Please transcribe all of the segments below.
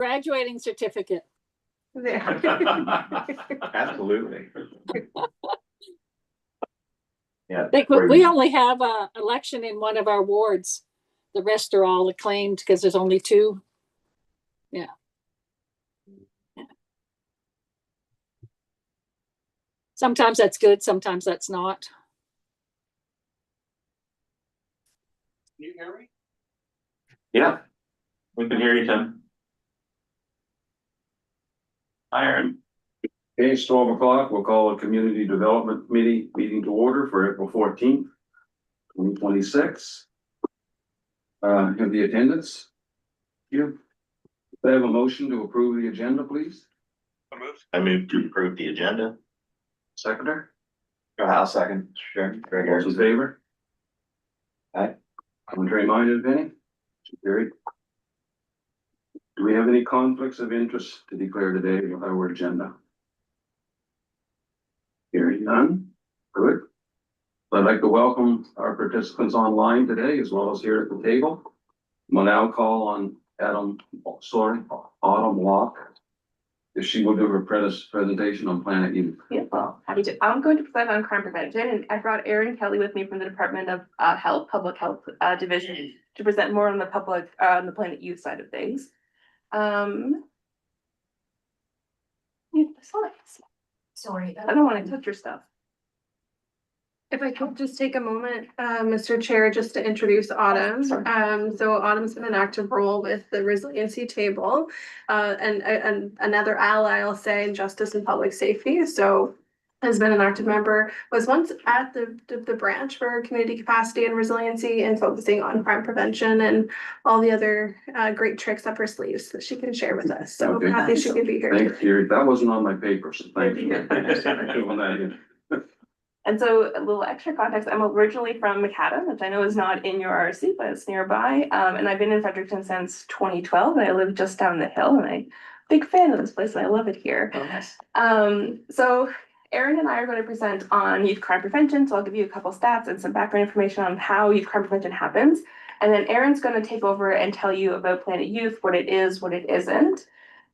Graduating certificate. Absolutely. Yeah. Like, we only have a election in one of our wards. The rest are all acclaimed because there's only two. Yeah. Sometimes that's good, sometimes that's not. Can you hear me? Yeah, we can hear you, Tim. Hi, Aaron. Okay, it's 12 o'clock. We'll call a community development committee meeting to order for April 14th, 2026. Have the attendance. You. I have a motion to approve the agenda, please. I move to approve the agenda. Seconder. I'll second. Sure. All those in favor? Aye. Contrary minded, if any? Carried. Do we have any conflicts of interest to declare today with our agenda? Hearing none. Good. I'd like to welcome our participants online today, as well as here at the table. We'll now call on Autumn Locke, if she will do her presentation on Planet Youth. Yeah, well, happy to. I'm going to present on crime prevention, and I brought Erin Kelly with me from the Department of Health, Public Health Division, to present more on the the Planet Youth side of things. Yeah, the slides. Sorry. I don't want to touch your stuff. If I could just take a moment, Mr. Chair, just to introduce Autumn. Sorry. So Autumn's been an active role with the resiliency table, and another ally, I'll say, in justice and public safety. So has been an active member, was once at the branch for community capacity and resiliency and focusing on crime prevention and all the other great tricks up her sleeves that she can share with us. So Okay. happy she could be here. Thank you. That wasn't on my paper, so thank you. Doing that. And so a little extra context, I'm originally from Macadam, which I know is not in your RC, but it's nearby. And I've been in Fredericton since 2012, and I live just down the hill, and I'm a big fan of this place, and I love it here. Oh, nice. So Erin and I are going to present on youth crime prevention, so I'll give you a couple stats and some background information on how youth crime prevention happens. And then Erin's going to take over and tell you about Planet Youth, what it is, what it isn't.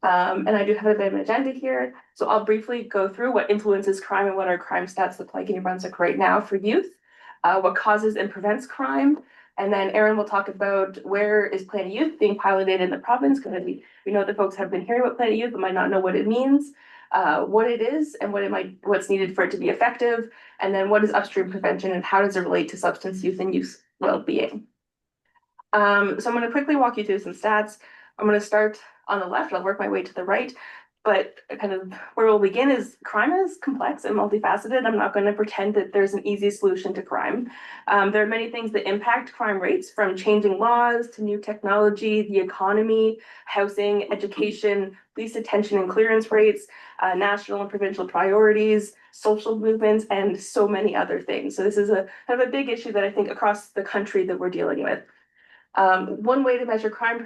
And I do have a bit of an agenda here. So I'll briefly go through what influences crime and what our crime stats look like in New Brunswick right now for youth, what causes and prevents crime. And then Erin will talk about where is Planet Youth being piloted in the province, because we know that folks have been hearing about Planet Youth but might not know what it means, what it is and what's needed for it to be effective. And then what is upstream prevention and how does it relate to substance use and youth well-being. So I'm going to quickly walk you through some stats. I'm going to start on the left, I'll work my way to the right, but kind of where we'll begin is crime is complex and multifaceted. I'm not going to pretend that there's an easy solution to crime. There are many things that impact crime rates, from changing laws to new technology, the economy, housing, education, police detention and clearance rates, national and provincial priorities, social movements, and so many other things. So this is a kind of a big issue that I think across the country that we're dealing with. One way to measure crime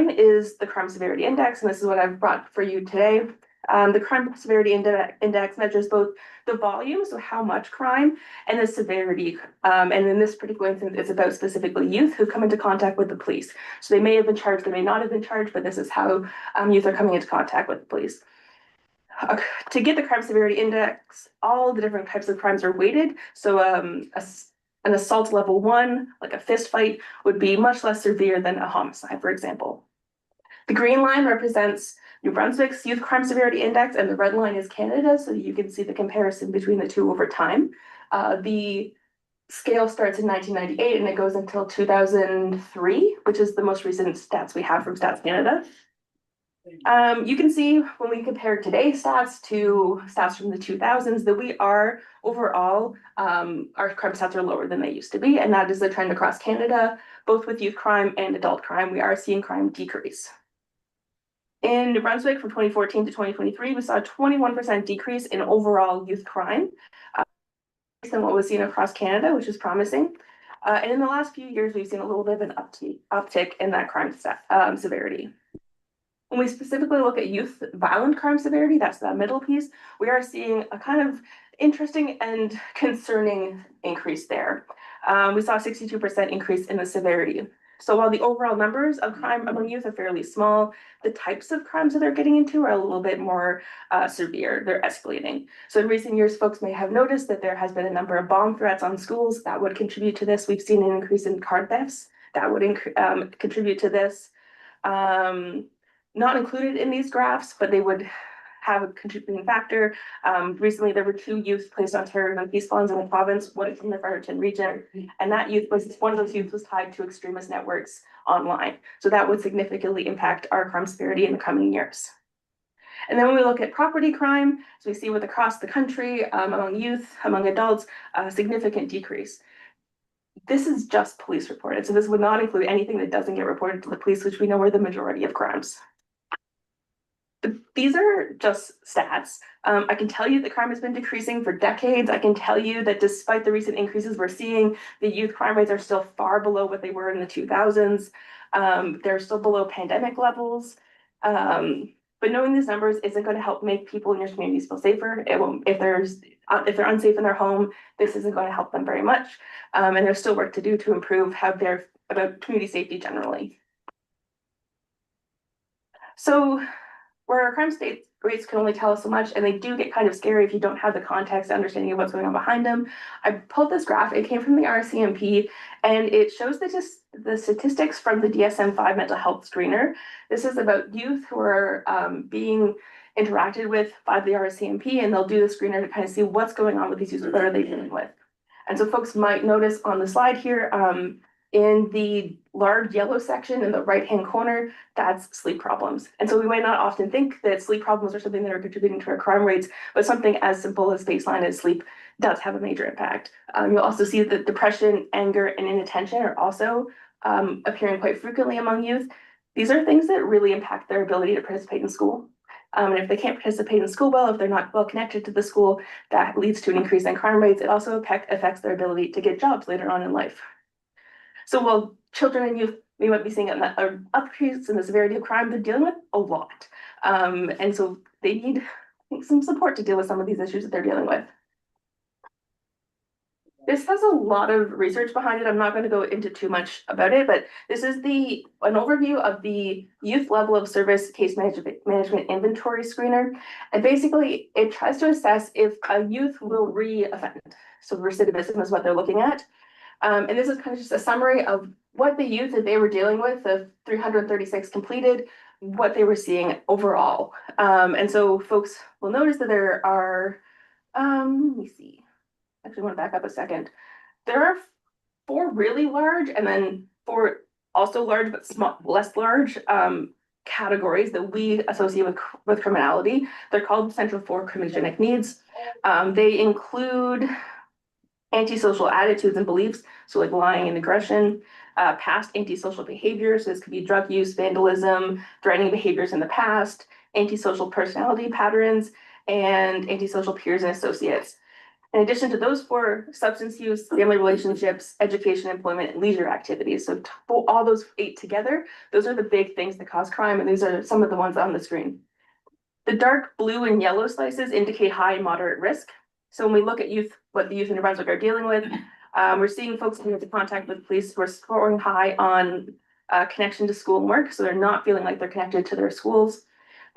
is the crime severity index, and this is what I've brought for you today. The crime severity index measures both the volume, so how much crime, and the severity. And in this particular instance, it's about specifically youth who come into contact with the police. So they may have been charged, they may not have been charged, but this is how youth are coming into contact with the police. To get the crime severity index, all the different types of crimes are weighted. So an assault level 1, like a fist fight, would be much less severe than a homicide, for example. The green line represents New Brunswick's youth crime severity index, and the red line is Canada, so you can see the comparison between the two over time. The scale starts in 1998 and it goes until 2003, which is the most recent stats we have from Stats Canada. You can see when we compare today's stats to stats from the 2000s that we are overall, our crime stats are lower than they used to be. And that is the trend across Canada, both with youth crime and adult crime. We are seeing crime decrease. In New Brunswick from 2014 to 2023, we saw a 21% decrease in overall youth crime than what was seen across Canada, which is promising. And in the last few years, we've seen a little bit of an uptick in that crime severity. When we specifically look at youth violent crime severity, that's that middle piece, we are seeing a kind of interesting and concerning increase there. We saw a 62% increase in the severity. So while the overall numbers of crime among youth are fairly small, the types of crimes that they're getting into are a little bit more severe. They're escalating. So in recent years, folks may have noticed that there has been a number of bomb threats on schools that would contribute to this. We've seen an increase in car thefts that would contribute to this. Not included in these graphs, but they would have a contributing factor. Recently, there were 2 youth placed on terrorism peace bonds in the province, one from the Fredericton region, and that youth was one of those youth was tied to extremist networks online. So that would significantly impact our crime severity in the coming years. And then when we look at property crime, so we see with across the country, among youth, among adults, a significant decrease. This is just police reported, so this would not include anything that doesn't get reported to the police, which we know are the majority of crimes. These are just stats. I can tell you that crime has been decreasing for decades. I can tell you that despite the recent increases we're seeing, the youth crime rates are still far below what they were in the 2000s. They're still below pandemic levels. But knowing these numbers isn't going to help make people in your communities feel safer. It won't, if they're unsafe in their home, this isn't going to help them very much. And there's still work to do to improve how they're about community safety generally. So where our crime state rates can only tell us so much, and they do get kind of scary if you don't have the context understanding of what's going on behind them. I pulled this graph, it came from the RCMP, and it shows the statistics from the DSM-5 mental health screener. This is about youth who are being interacted with by the RCMP, and they'll do the screener to kind of see what's going on with these youth, what are they dealing with. And so folks might notice on the slide here, in the large yellow section in the right-hand corner, that's sleep problems. And so we might not often think that sleep problems are something that are contributing to our crime rates, but something as simple as baseline as sleep does have a major impact. You'll also see that depression, anger, and inattention are also appearing quite frequently among youth. These are things that really impact their ability to participate in school. And if they can't participate in school well, if they're not well connected to the school, that leads to an increase in crime rates. It also affects their ability to get jobs later on in life. So while children and youth, we might be seeing an increase in the severity of crime, they're dealing with a lot. And so they need some support to deal with some of these issues that they're dealing with. This has a lot of research behind it. I'm not going to go into too much about it, but this is an overview of the youth level of service case management inventory screener. And basically it tries to assess if a youth will re-offend. So recidivism is what they're looking at. And this is kind of just a summary of what the youth that they were dealing with, the 336 completed, what they were seeing overall. And so folks will notice that there are, let me see, actually I want to back up a second. There are 4 really large and then 4 also large but small, less large categories that we associate with criminality. They're called Central 4 criminogenic needs. They include antisocial attitudes and beliefs, so like lying and aggression, past antisocial behaviors, so this could be drug use, vandalism, threatening behaviors in the past, antisocial personality patterns, and antisocial peers and associates. In addition to those 4, substance use, family relationships, education, employment, and leisure activities. So all those 8 together, those are the big things that cause crime, and these are some of the ones on the screen. The dark blue and yellow slices indicate high and moderate risk. So when we look at youth, what the youth in New Brunswick are dealing with, we're seeing folks coming into contact with police who are scoring high on connection to school and work. So they're not feeling like they're connected to their schools,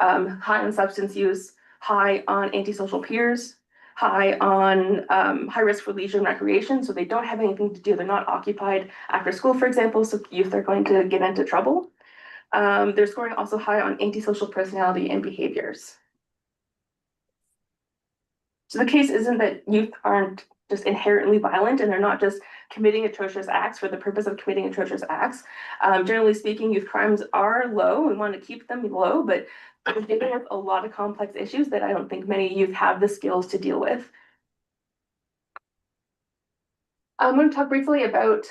high on substance use, high on antisocial peers, high on high risk for leisure and recreation. So they don't have anything to do. They're not occupied after school, for example. So youth are going to get into trouble. They're scoring also high on antisocial personality and behaviors. So the case isn't that youth aren't just inherently violent and they're not just committing atrocious acts for the purpose of committing atrocious acts. Generally speaking, youth crimes are low. We want to keep them low, but they're dealing with a lot of complex issues that I don't think many youth have the skills to deal with. I'm going to talk briefly about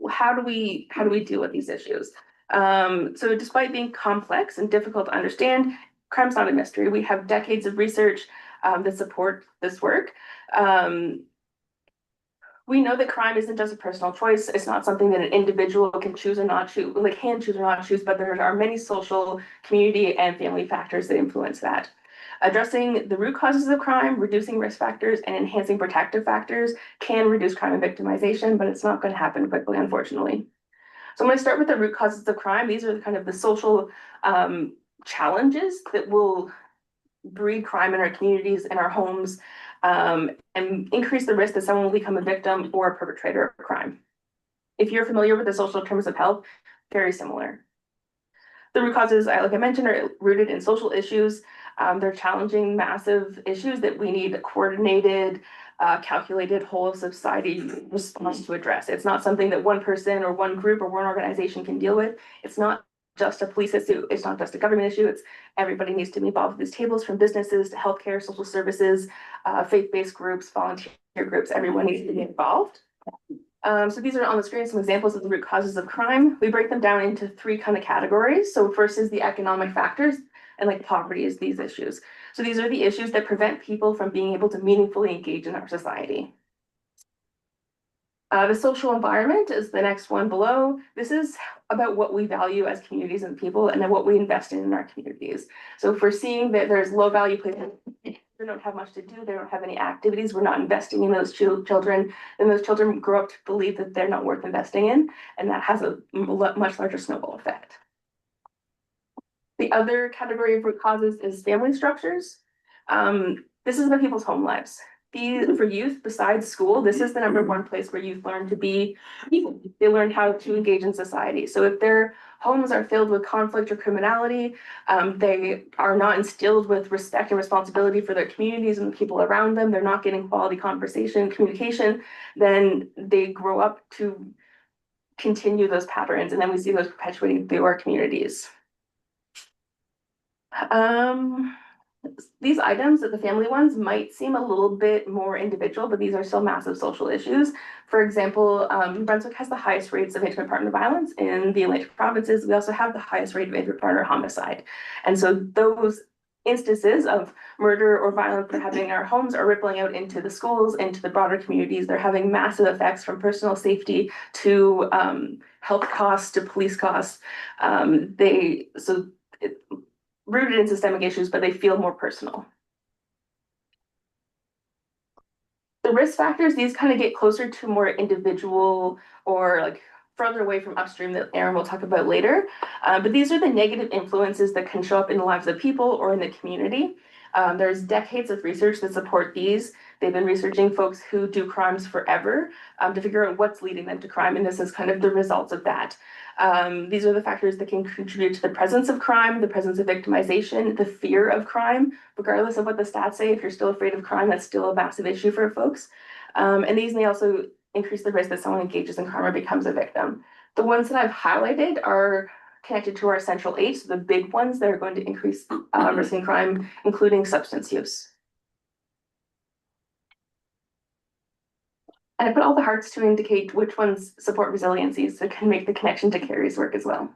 how do we deal with these issues. So despite being complex and difficult to understand, crime's not a mystery. We have decades of research that support this work. We know that crime isn't just a personal choice. It's not something that an individual can choose or not choose, like can choose or not choose, but there are many social, community, and family factors that influence that. Addressing the root causes of crime, reducing risk factors, and enhancing protective factors can reduce crime and victimization, but it's not going to happen quickly, unfortunately. So I'm going to start with the root causes of crime. These are kind of the social challenges that will breed crime in our communities, in our homes, and increase the risk that someone will become a victim or a perpetrator of crime. If you're familiar with the social determinants of health, very similar. The root causes, like I mentioned, are rooted in social issues. They're challenging, massive issues that we need coordinated, calculated whole of society response to address. It's not something that one person or one group or one organization can deal with. It's not just a police issue. It's not just a government issue. It's everybody needs to be involved with these tables, from businesses to healthcare, social services, faith-based groups, volunteer groups. Everyone needs to be involved. So these are on the screen some examples of the root causes of crime. We break them down into three kind of categories. So first is the economic factors, and like poverty is these issues. So these are the issues that prevent people from being able to meaningfully engage in our society. The social environment is the next one below. This is about what we value as communities and people, and then what we invest in our communities. So if we're seeing that there's low value places, they don't have much to do, they don't have any activities, we're not investing in those children, then those children grow up to believe that they're not worth investing in, and that has a much larger snowball effect. The other category of root causes is family structures. This is about people's home lives. For youth, besides school, this is the #1 place where youth learn to be people. They learn how to engage in society. So if their homes are filled with conflict or criminality, they are not instilled with respect and responsibility for their communities and the people around them, they're not getting quality conversation, communication, then they grow up to continue those patterns, and then we see those perpetuating through our communities. These items, the family ones, might seem a little bit more individual, but these are still massive social issues. For example, Brunswick has the highest rates of intimate partner violence in the Atlantic provinces. We also have the highest rate of intimate partner homicide. And so those instances of murder or violence that are happening in our homes are rippling out into the schools, into the broader communities. They're having massive effects, from personal safety to health costs to police costs. Rooted in systemic issues, but they feel more personal. The risk factors, these kind of get closer to more individual or like further away from upstream that Aaron will talk about later. But these are the negative influences that can show up in the lives of people or in the community. There's decades of research that support these. They've been researching folks who do crimes forever to figure out what's leading them to crime, and this is kind of the results of that. These are the factors that can contribute to the presence of crime, the presence of victimization, the fear of crime, regardless of what the stats say. If you're still afraid of crime, that's still a massive issue for folks. And these may also increase the risk that someone engages in crime or becomes a victim. The ones that I've highlighted are connected to our central 8, so the big ones that are going to increase risk in crime, including substance use. And I put all the hearts to indicate which ones support resiliency, so it can make the connection to Carrie's work as well.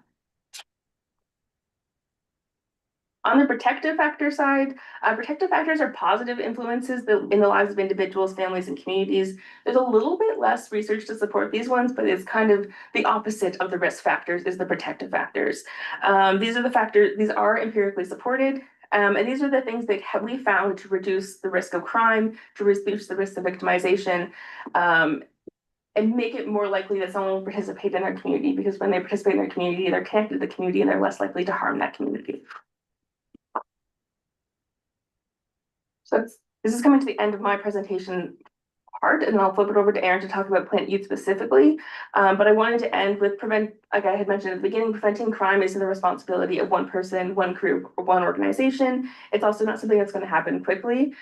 On the protective factor side, protective factors are positive influences in the lives of individuals, families, and communities. There's a little bit less research to support these ones, but it's kind of the opposite of the risk factors is the protective factors. These are empirically supported. And these are the things that we found to reduce the risk of crime, to reduce the risk of victimization, and make it more likely that someone will participate in their community, because when they participate in their community, they're connected to the community and they're less likely to harm that community. So this is coming to the end of my presentation part, and then I'll flip it over to Aaron to talk about Plant Youth specifically. But I wanted to end with like I had mentioned at the beginning, preventing crime isn't the responsibility of one person, one group, or one organization. It's also not something that's going to happen quickly,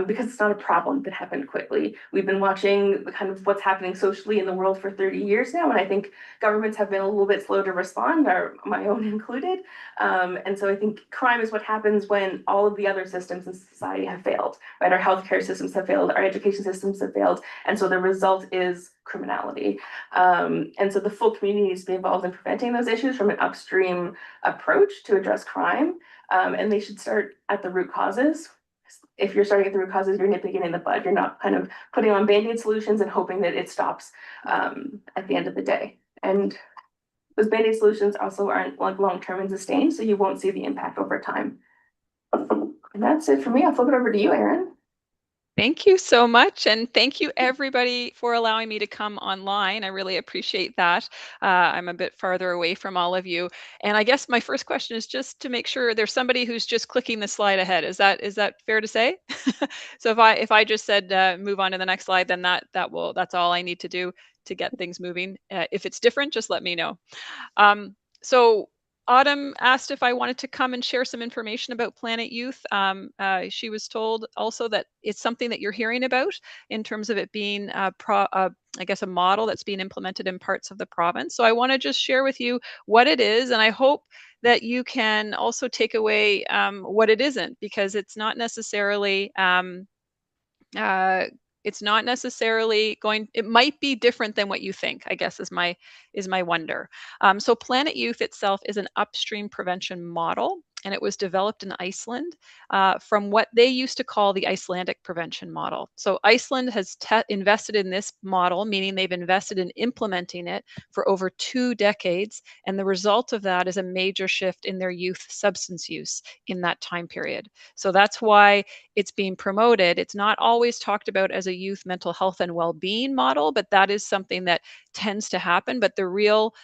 because it's not a problem that happened quickly. We've been watching kind of what's happening socially in the world for 30 years now, and I think governments have been a little bit slow to respond, my own included. And so I think crime is what happens when all of the other systems in society have failed, right? Our healthcare systems have failed, our education systems have failed, and so the result is criminality. And so the full community needs to be involved in preventing those issues from an upstream approach to address crime. And they should start at the root causes. If you're starting at the root causes, you're nipping it in the bud. You're not kind of putting on Band-Aid solutions and hoping that it stops at the end of the day. And those Band-Aid solutions also aren't like long-term and sustained, so you won't see the impact over time. And that's it for me. I'll flip it over to you, Aaron. Thank you so much. And thank you, everybody, for allowing me to come online. I really appreciate that. I'm a bit farther away from all of you. And I guess my first question is just to make sure there's somebody who's just clicking the slide ahead. Is that fair to say? So if I just said move on to the next slide, then that's all I need to do to get things moving. If it's different, just let me know. So Autumn asked if I wanted to come and share some information about Planet Youth. She was told also that it's something that you're hearing about in terms of it being I guess a model that's being implemented in parts of the province. So I want to just share with you what it is, and I hope that you can also take away what it isn't, because uh, it's not necessarily going, it might be different than what you think, I guess is my wonder. So Planet Youth itself is an upstream prevention model, and it was developed in Iceland from what they used to call the Icelandic prevention model. So Iceland has invested in this model, meaning they've invested in implementing it for over 2 decades, and the result of that is a major shift in their youth substance use in that time period. So that's why it's being promoted. It's not always talked about as a youth mental health and well-being model, but that is something that tends to happen. But the real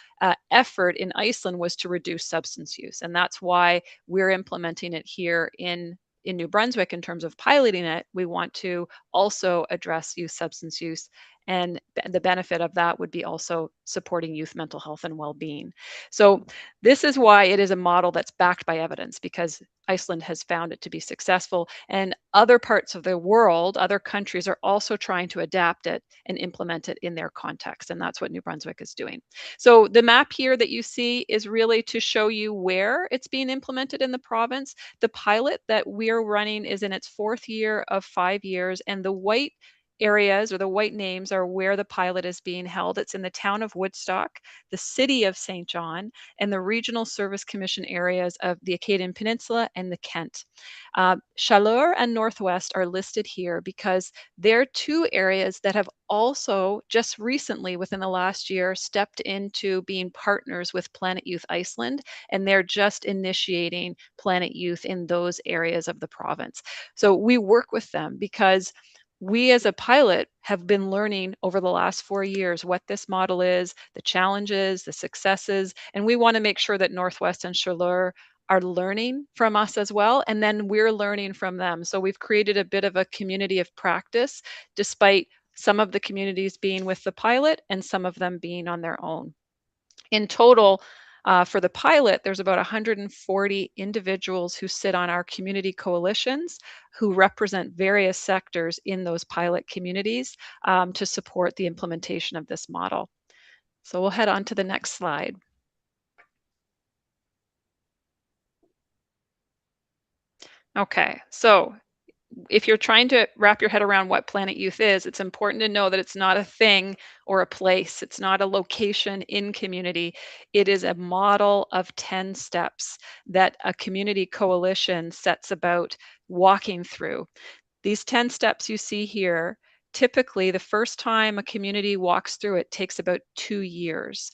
effort in Iceland was to reduce substance use, and that's why we're implementing it here in New Brunswick in terms of piloting it. We want to also address youth substance use, and the benefit of that would be also supporting youth mental health and well-being. So this is why it is a model that's backed by evidence, because Iceland has found it to be successful, and other parts of the world, other countries are also trying to adapt it and implement it in their context, and that's what New Brunswick is doing. So the map here that you see is really to show you where it's being implemented in the province. The pilot that we're running is in its 4th year of 5 years, and the white areas or the white names are where the pilot is being held. It's in the town of Woodstock, the city of St. John, and the Regional Service Commission areas of the Acadian Peninsula and the Kent. Chaleur and Northwest are listed here because they're 2 areas that have also just recently, within the last year, stepped into being partners with Planet Youth Iceland, and they're just initiating Planet Youth in those areas of the province. So we work with them because we as a pilot have been learning over the last 4 years what this model is, the challenges, the successes, and we want to make sure that Northwest and Chaleur are learning from us as well, and then we're learning from them. So we've created a bit of a community of practice, despite some of the communities being with the pilot and some of them being on their own. In total, for the pilot, there's about 140 individuals who sit on our community coalitions who represent various sectors in those pilot communities to support the implementation of this model. So we'll head on to the next slide. Okay, so if you're trying to wrap your head around what Planet Youth is, it's important to know that it's not a thing or a place. It's not a location in community. It is a model of 10 steps that a community coalition sets about walking through. These 10 steps you see here, typically the first time a community walks through it takes about 2 years.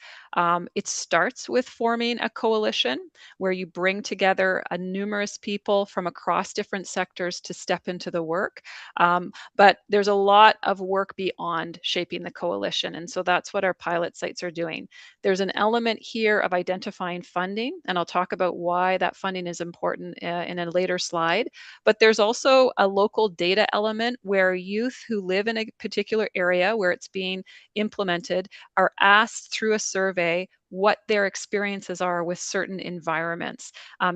It starts with forming a coalition where you bring together numerous people from across different sectors to step into the work. But there's a lot of work beyond shaping the coalition. And so that's what our pilot sites are doing. There's an element here of identifying funding, and I'll talk about why that funding is important in a later slide. But there's also a local data element where youth who live in a particular area where it's being implemented are asked through a survey what their experiences are with certain environments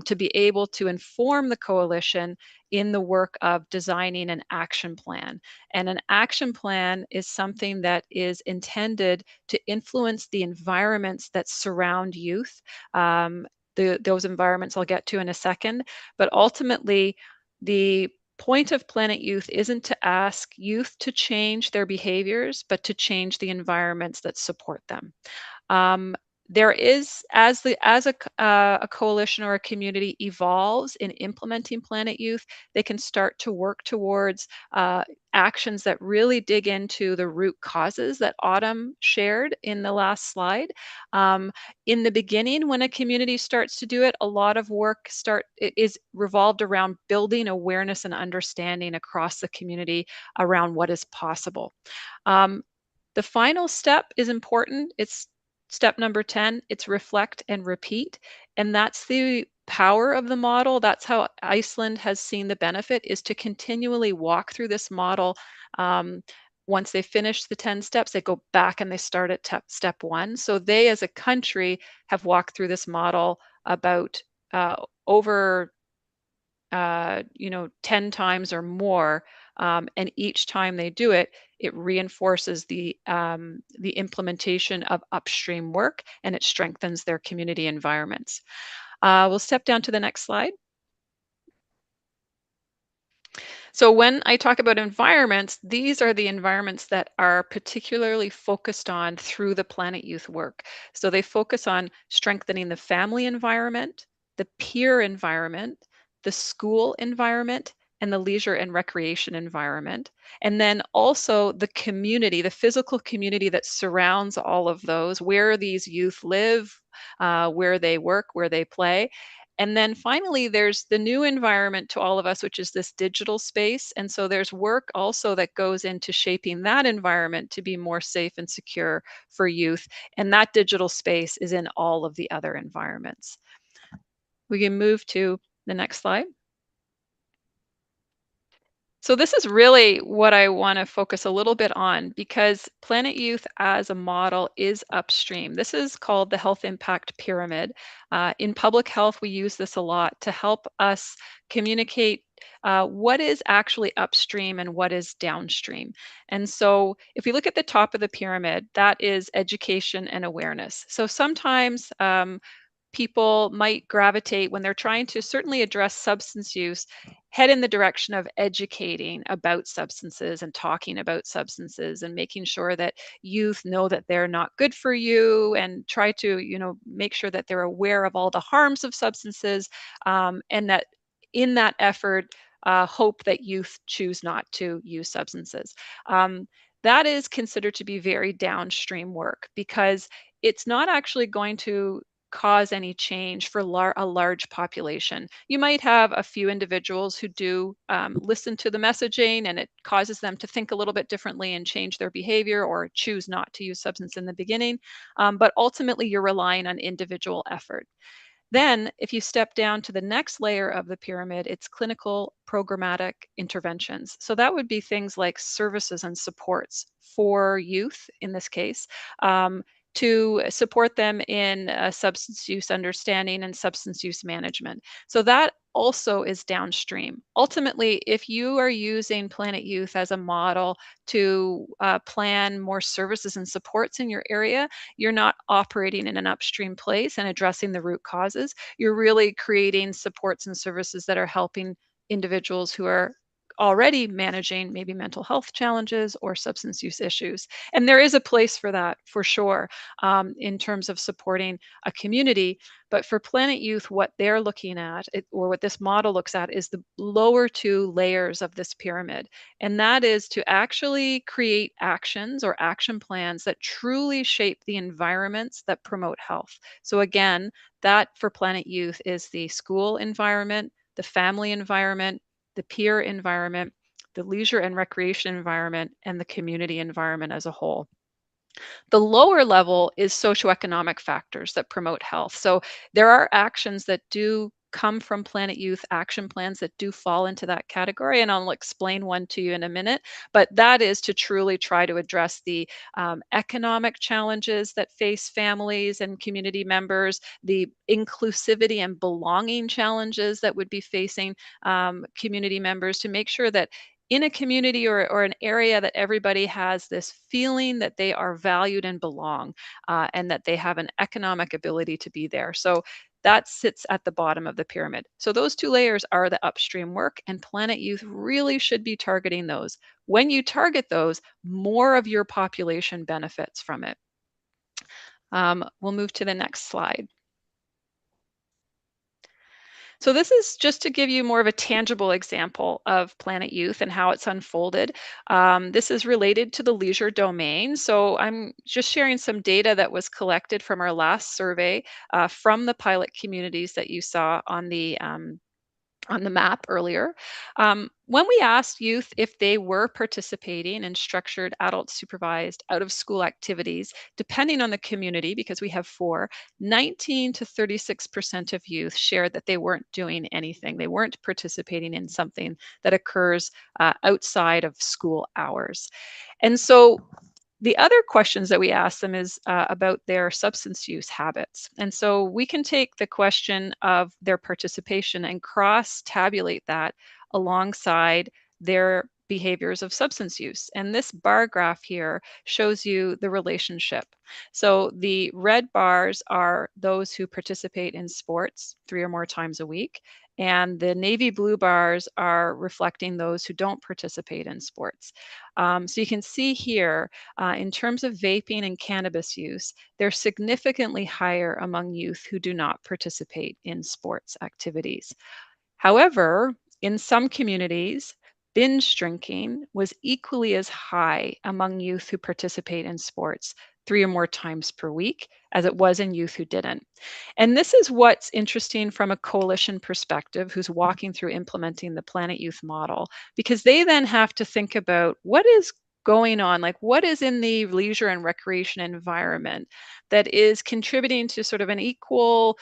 to be able to inform the coalition in the work of designing an action plan. And an action plan is something that is intended to influence the environments that surround youth. Those environments I'll get to in a second, but ultimately, the point of Planet Youth isn't to ask youth to change their behaviors, but to change the environments that support them. There is, as a coalition or a community evolves in implementing Planet Youth, they can start to work towards actions that really dig into the root causes that Autumn shared in the last slide. In the beginning, when a community starts to do it, a lot of work is revolved around building awareness and understanding across the community around what is possible. The final step is important. It's step number 10. It's reflect and repeat. And that's the power of the model. That's how Iceland has seen the benefit, is to continually walk through this model. Once they finish the 10 steps, they go back and they start at step 1. So they, as a country, have walked through this model about over 10 times or more, and each time they do it, it reinforces the implementation of upstream work, and it strengthens their community environments. We'll step down to the next slide. So when I talk about environments, these are the environments that are particularly focused on through the Planet Youth work. So they focus on strengthening the family environment, the peer environment, the school environment, and the leisure and recreation environment. And then also the community, the physical community that surrounds all of those, where these youth live, where they work, where they play. And then finally, there's the new environment to all of us, which is this digital space. And so there's work also that goes into shaping that environment to be more safe and secure for youth. And that digital space is in all of the other environments. We can move to the next slide. So this is really what I want to focus a little bit on, because Planet Youth as a model is upstream. This is called the health impact pyramid. In public health, we use this a lot to help us communicate what is actually upstream and what is downstream. And so if we look at the top of the pyramid, that is education and awareness. So sometimes people might gravitate, when they're trying to certainly address substance use, head in the direction of educating about substances and talking about substances and making sure that youth know that they're not good for you, and try to make sure that they're aware of all the harms of substances, and that in that effort, hope that youth choose not to use substances. That is considered to be very downstream work, because it's not actually going to cause any change for a large population. You might have a few individuals who do listen to the messaging, and it causes them to think a little bit differently and change their behavior or choose not to use substance in the beginning. But ultimately, you're relying on individual effort. Then, if you step down to the next layer of the pyramid, it's clinical programmatic interventions. So that would be things like services and supports for youth, in this case, to support them in substance use understanding and substance use management. So that also is downstream. Ultimately, if you are using Planet Youth as a model to plan more services and supports in your area, you're not operating in an upstream place and addressing the root causes. You're really creating supports and services that are helping individuals who are already managing maybe mental health challenges or substance use issues. And there is a place for that, for sure, in terms of supporting a community. But for Planet Youth, what they're looking at, or what this model looks at, is the lower two layers of this pyramid. And that is to actually create actions or action plans that truly shape the environments that promote health. So again, that for Planet Youth is the school environment, the family environment, the peer environment, the leisure and recreation environment, and the community environment as a whole. The lower level is socioeconomic factors that promote health. So there are actions that do come from Planet Youth action plans that do fall into that category, and I'll explain one to you in a minute. But that is to truly try to address the economic challenges that face families and community members, the inclusivity and belonging challenges that would be facing community members, to make sure that in a community or an area that everybody has this feeling that they are valued and belong, and that they have an economic ability to be there. So that sits at the bottom of the pyramid. So those two layers are the upstream work, and Planet Youth really should be targeting those. When you target those, more of your population benefits from it. We'll move to the next slide. So this is just to give you more of a tangible example of Planet Youth and how it's unfolded. This is related to the leisure domain. So I'm just sharing some data that was collected from our last survey from the pilot communities that you saw on the map earlier. When we asked youth if they were participating in structured adult supervised out of school activities, depending on the community, because we have 4, 19 to 36% of youth shared that they weren't doing anything. They weren't participating in something that occurs outside of school hours. And so the other questions that we ask them is about their substance use habits. And so we can take the question of their participation and cross tabulate that alongside their behaviors of substance use. And this bar graph here shows you the relationship. So the red bars are those who participate in sports 3 or more times a week. And the navy blue bars are reflecting those who don't participate in sports. So you can see here in terms of vaping and cannabis use, they're significantly higher among youth who do not participate in sports activities. However, in some communities, binge drinking was equally as high among youth who participate in sports 3 or more times per week as it was in youth who didn't. And this is what's interesting from a coalition perspective who's walking through implementing the Planet Youth model, because they then have to think about what is going on, like what is in the leisure and recreation environment that is contributing to sort of an equal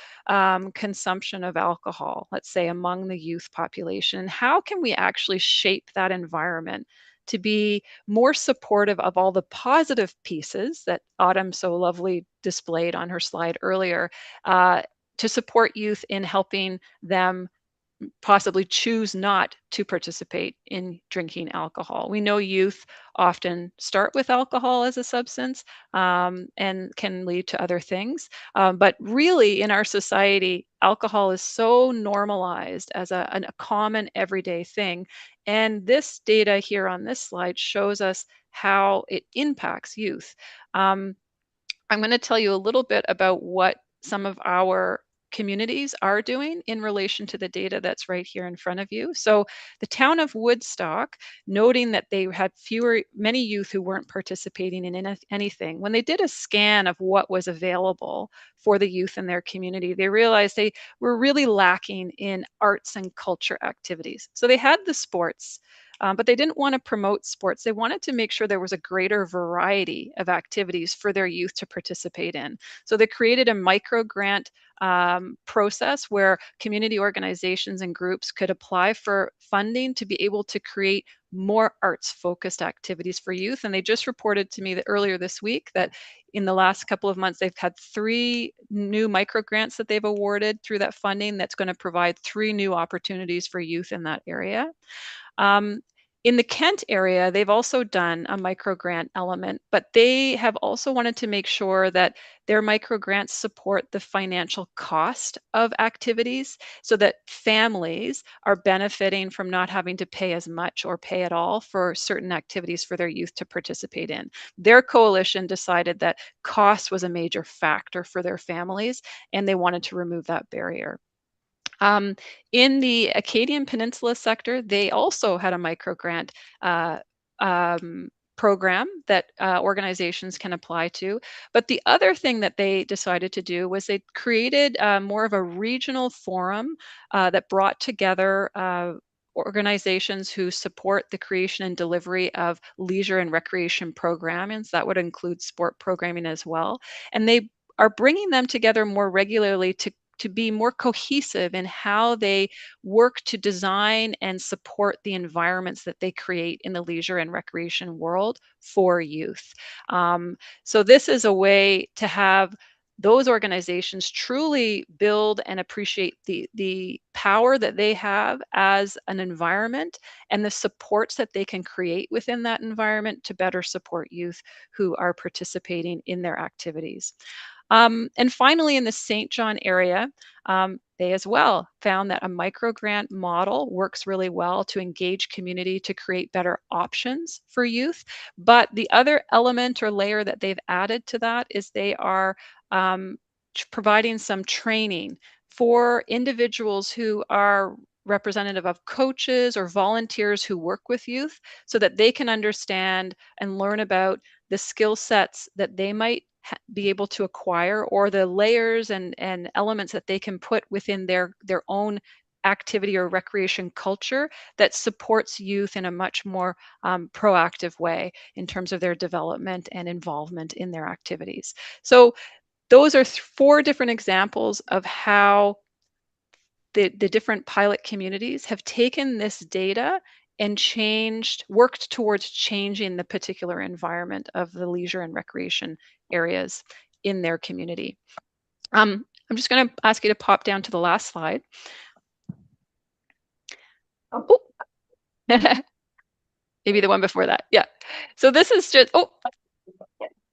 consumption of alcohol, let's say among the youth population. How can we actually shape that environment to be more supportive of all the positive pieces that Autumn so lovely displayed on her slide earlier, to support youth in helping them possibly choose not to participate in drinking alcohol. We know youth often start with alcohol as a substance and can lead to other things. But really, in our society, alcohol is so normalized as a common everyday thing. And this data here on this slide shows us how it impacts youth. I'm going to tell you a little bit about what some of our communities are doing in relation to the data that's right here in front of you. So the town of Woodstock, noting that they had many youth who weren't participating in anything, when they did a scan of what was available for the youth in their community, they realized they were really lacking in arts and culture activities. So they had the sports, but they didn't want to promote sports. They wanted to make sure there was a greater variety of activities for their youth to participate in. So they created a micro grant process where community organizations and groups could apply for funding to be able to create more arts focused activities for youth. And they just reported to me that earlier this week that in the last couple of months, they've had 3 new micro grants that they've awarded through that funding that's going to provide 3 new opportunities for youth in that area. In the Kent area, they've also done a micro grant element, but they have also wanted to make sure that their micro grants support the financial cost of activities so that families are benefiting from not having to pay as much or pay at all for certain activities for their youth to participate in. Their coalition decided that cost was a major factor for their families, and they wanted to remove that barrier. In the Acadian Peninsula sector, they also had a microgrant program that organizations can apply to. But the other thing that they decided to do was they created more of a regional forum that brought together organizations who support the creation and delivery of leisure and recreation programming. So that would include sport programming as well. And they are bringing them together more regularly to be more cohesive in how they work to design and support the environments that they create in the leisure and recreation world for youth. So this is a way to have those organizations truly build and appreciate the power that they have as an environment and the supports that they can create within that environment to better support youth who are participating in their activities. And finally, in the St. John area, they as well found that a microgrant model works really well to engage community to create better options for youth. But the other element or layer that they've added to that is they are providing some training for individuals who are representative of coaches or volunteers who work with youth so that they can understand and learn about the skill sets that they might be able to acquire, or the layers and elements that they can put within their own activity or recreation culture that supports youth in a much more proactive way in terms of their development and involvement in their activities. So those are four different examples of how the different pilot communities have taken this data and worked towards changing the particular environment of the leisure and recreation areas in their community. I'm just going to ask you to pop down to the last slide. Oh. Maybe the one before that. Yeah. So this is just,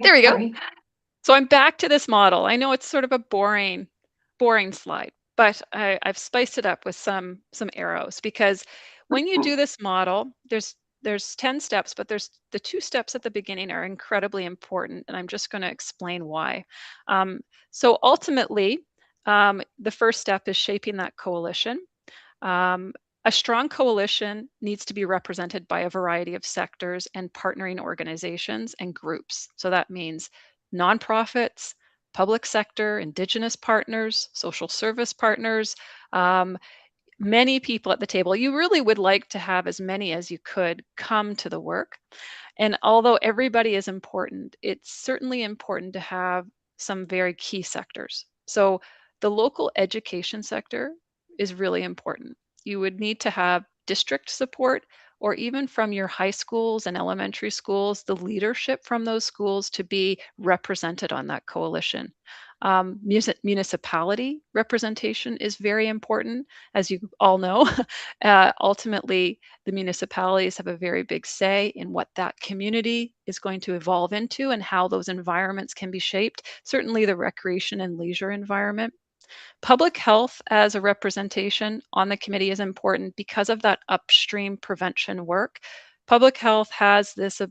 there we go. So I'm back to this model. I know it's sort of a boring slide, but I've spiced it up with some arrows, because when you do this model, there's 10 steps, but there's the 2 steps at the beginning are incredibly important, and I'm just going to explain why. So ultimately, the first step is shaping that coalition. A strong coalition needs to be represented by a variety of sectors and partnering organizations and groups. So that means nonprofits, public sector, Indigenous partners, social service partners, many people at the table. You really would like to have as many as you could come to the work. And although everybody is important, it's certainly important to have some very key sectors. So the local education sector is really important. You would need to have district support, or even from your high schools and elementary schools, the leadership from those schools to be represented on that coalition. Municipality representation is very important. As you all know, ultimately, the municipalities have a very big say in what that community is going to evolve into and how those environments can be shaped. Certainly the recreation and leisure environment. Public health as a representation on the committee is important because of that upstream prevention work. Public health has this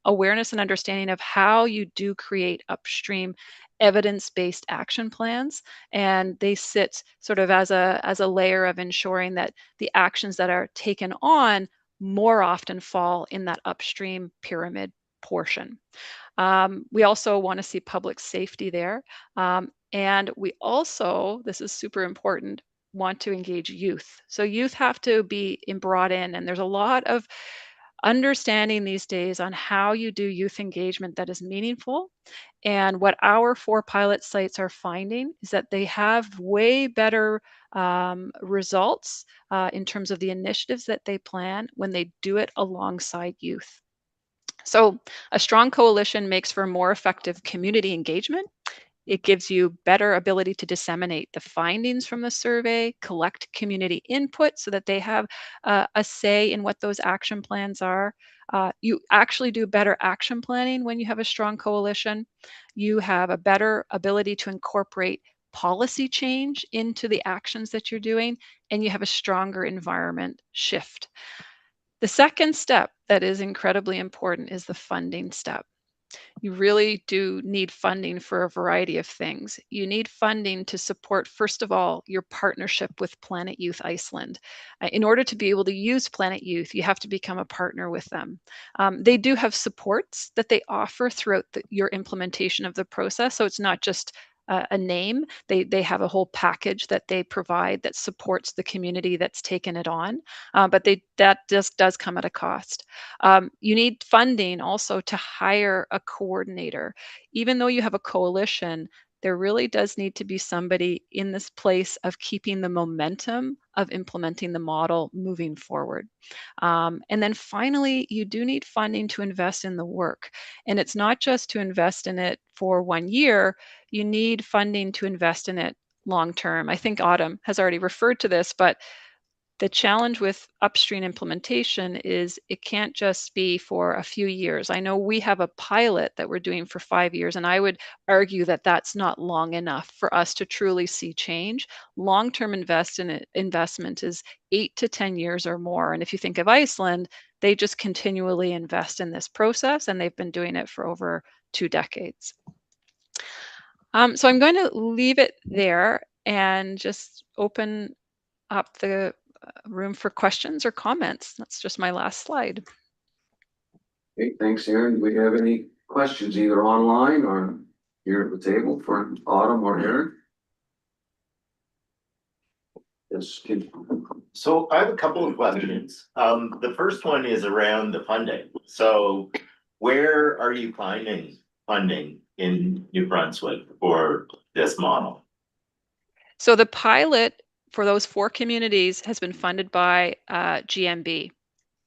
awareness and understanding of how you do create upstream evidence-based action plans, and they sit sort of as a layer of ensuring that the actions that are taken on more often fall in that upstream pyramid portion. We also want to see public safety there. And we also, this is super important, want to engage youth. So youth have to be brought in, and there's a lot of understanding these days on how you do youth engagement that is meaningful. And what our 4 pilot sites are finding is that they have way better results in terms of the initiatives that they plan when they do it alongside youth. So a strong coalition makes for more effective community engagement. It gives you better ability to disseminate the findings from the survey, collect community input so that they have a say in what those action plans are. You actually do better action planning when you have a strong coalition. You have a better ability to incorporate policy change into the actions that you're doing, and you have a stronger environment shift. The second step that is incredibly important is the funding step. You really do need funding for a variety of things. You need funding to support, first of all, your partnership with Planet Youth Iceland. In order to be able to use Planet Youth, you have to become a partner with them. They do have supports that they offer throughout your implementation of the process. So it's not just a name. They have a whole package that they provide that supports the community that's taken it on, but that just does come at a cost. You need funding also to hire a coordinator. Even though you have a coalition, there really does need to be somebody in this place of keeping the momentum of implementing the model moving forward. And then finally, you do need funding to invest in the work. And it's not just to invest in it for 1 year, you need funding to invest in it long term. I think Autumn has already referred to this, but The challenge with upstream implementation is it can't just be for a few years. I know we have a pilot that we're doing for 5 years, and I would argue that that's not long enough for us to truly see change. Long-term investment is 8 to 10 years or more. And if you think of Iceland, they just continually invest in this process, and they've been doing it for over 2 decades. So I'm going to leave it there and just open up the room for questions or comments. That's just my last slide. Okay, thanks, Aaron. Do we have any questions either online or here at the table for Autumn or Aaron? Yes, kid. So I have a couple of questions. The first one is around the funding. So where are you finding funding in New Brunswick for this model? So the pilot for those 4 communities has been funded by GMB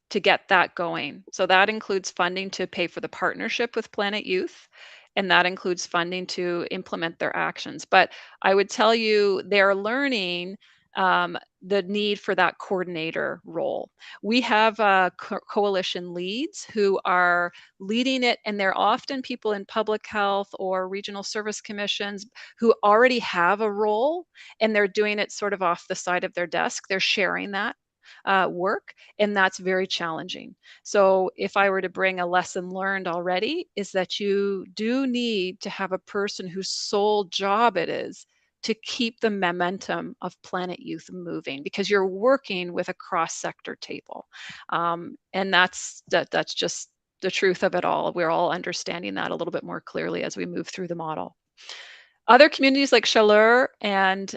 to get that going. So that includes funding to pay for the partnership with Planet Youth, and that includes funding to implement their actions. But I would tell you they're learning the need for that coordinator role. We have coalition leads who are leading it, and they're often people in public health or regional service commissions who already have a role, and they're doing it sort of off the side of their desk. They're sharing that work, and that's very challenging. So if I were to bring a lesson learned already, is that you do need to have a person whose sole job it is to keep the momentum of Planet Youth moving, because you're working with a cross-sector table, and that's just the truth of it all. We're all understanding that a little bit more clearly as we move through the model. Other communities like Chaleur and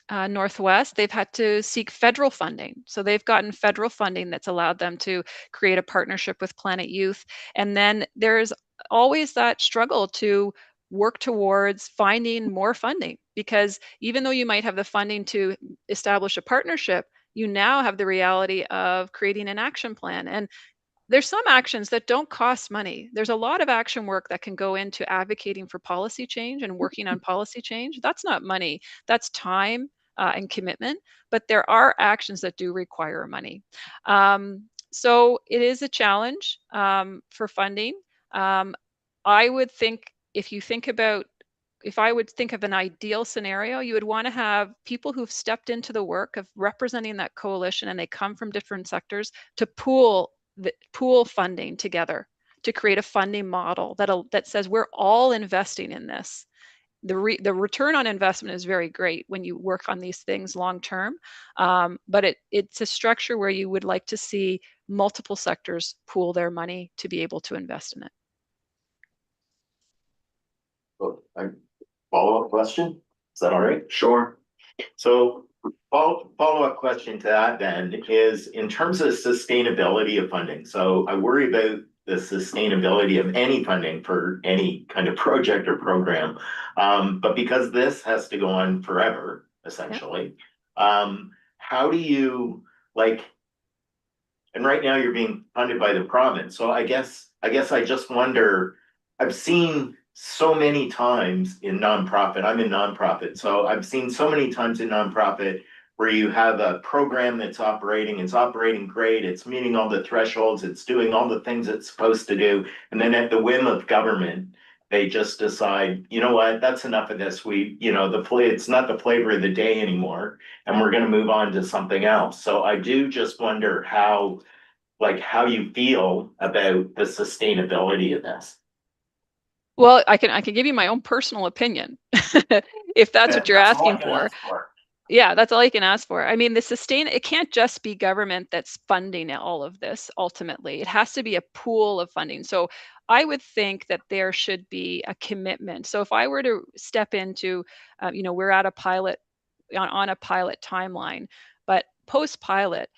Northwest, they've had to seek federal funding. So they've gotten federal funding that's allowed them to create a partnership with Planet Youth. And then there's always that struggle to work towards finding more funding, because even though you might have the funding to establish a partnership, you now have the reality of creating an action plan. And there's some actions that don't cost money. There's a lot of action work that can go into advocating for policy change and working on policy change. That's not money, that's time and commitment, but there are actions that do require money. So it is a challenge for funding. I would think if I would think of an ideal scenario, you would want to have people who've stepped into the work of representing that coalition, and they come from different sectors, to pool funding together to create a funding model that says we're all investing in this. The return on investment is very great when you work on these things long term, but it's a structure where you would like to see multiple sectors pool their money to be able to invest in it. Follow-up question? Is that all right? Sure. So follow-up question to that then is in terms of sustainability of funding. So I worry about the sustainability of any funding for any kind of project or program. But because this has to go on forever, essentially, how do you and right now you're being funded by the province. So I guess I just wonder, I've seen so many times in nonprofit, I'm in nonprofit, so I've seen so many times in nonprofit where you have a program that's operating, it's operating great, it's meeting all the thresholds, it's doing all the things it's supposed to do, and then at the whim of government, they just decide, you know what, that's enough of this. It's not the flavor of the day anymore, and we're gonna move on to something else. So I do just wonder how you feel about the sustainability of this. Well, I can give you my own personal opinion, if that's what you're asking for. Yeah, that's all you can ask for. I mean, it can't just be government that's funding all of this ultimately. It has to be a pool of funding. So I would think that there should be a commitment. So if I were to step into, we're at a pilot, on a pilot timeline, but post-pilot,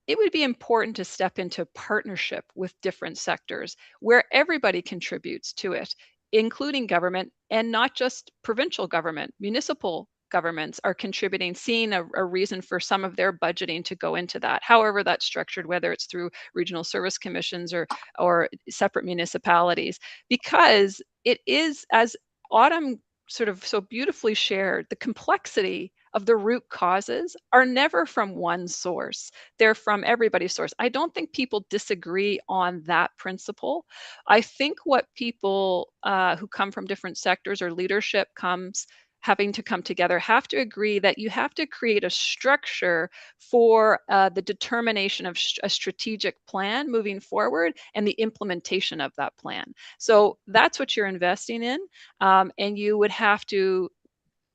it would be important to step into partnership with different sectors where everybody contributes to it, including government, and not just provincial government. Municipal governments are contributing, seeing a reason for some of their budgeting to go into that, however that's structured, whether it's through regional service commissions or separate municipalities, because it is, as Autumn sort of so beautifully shared, the complexity of the root causes are never from one source. They're from everybody's source. I don't think people disagree on that principle. I think what people who come from different sectors or leadership having to come together have to agree that you have to create a structure for the determination of a strategic plan moving forward and the implementation of that plan. So that's what you're investing in. And you would have to,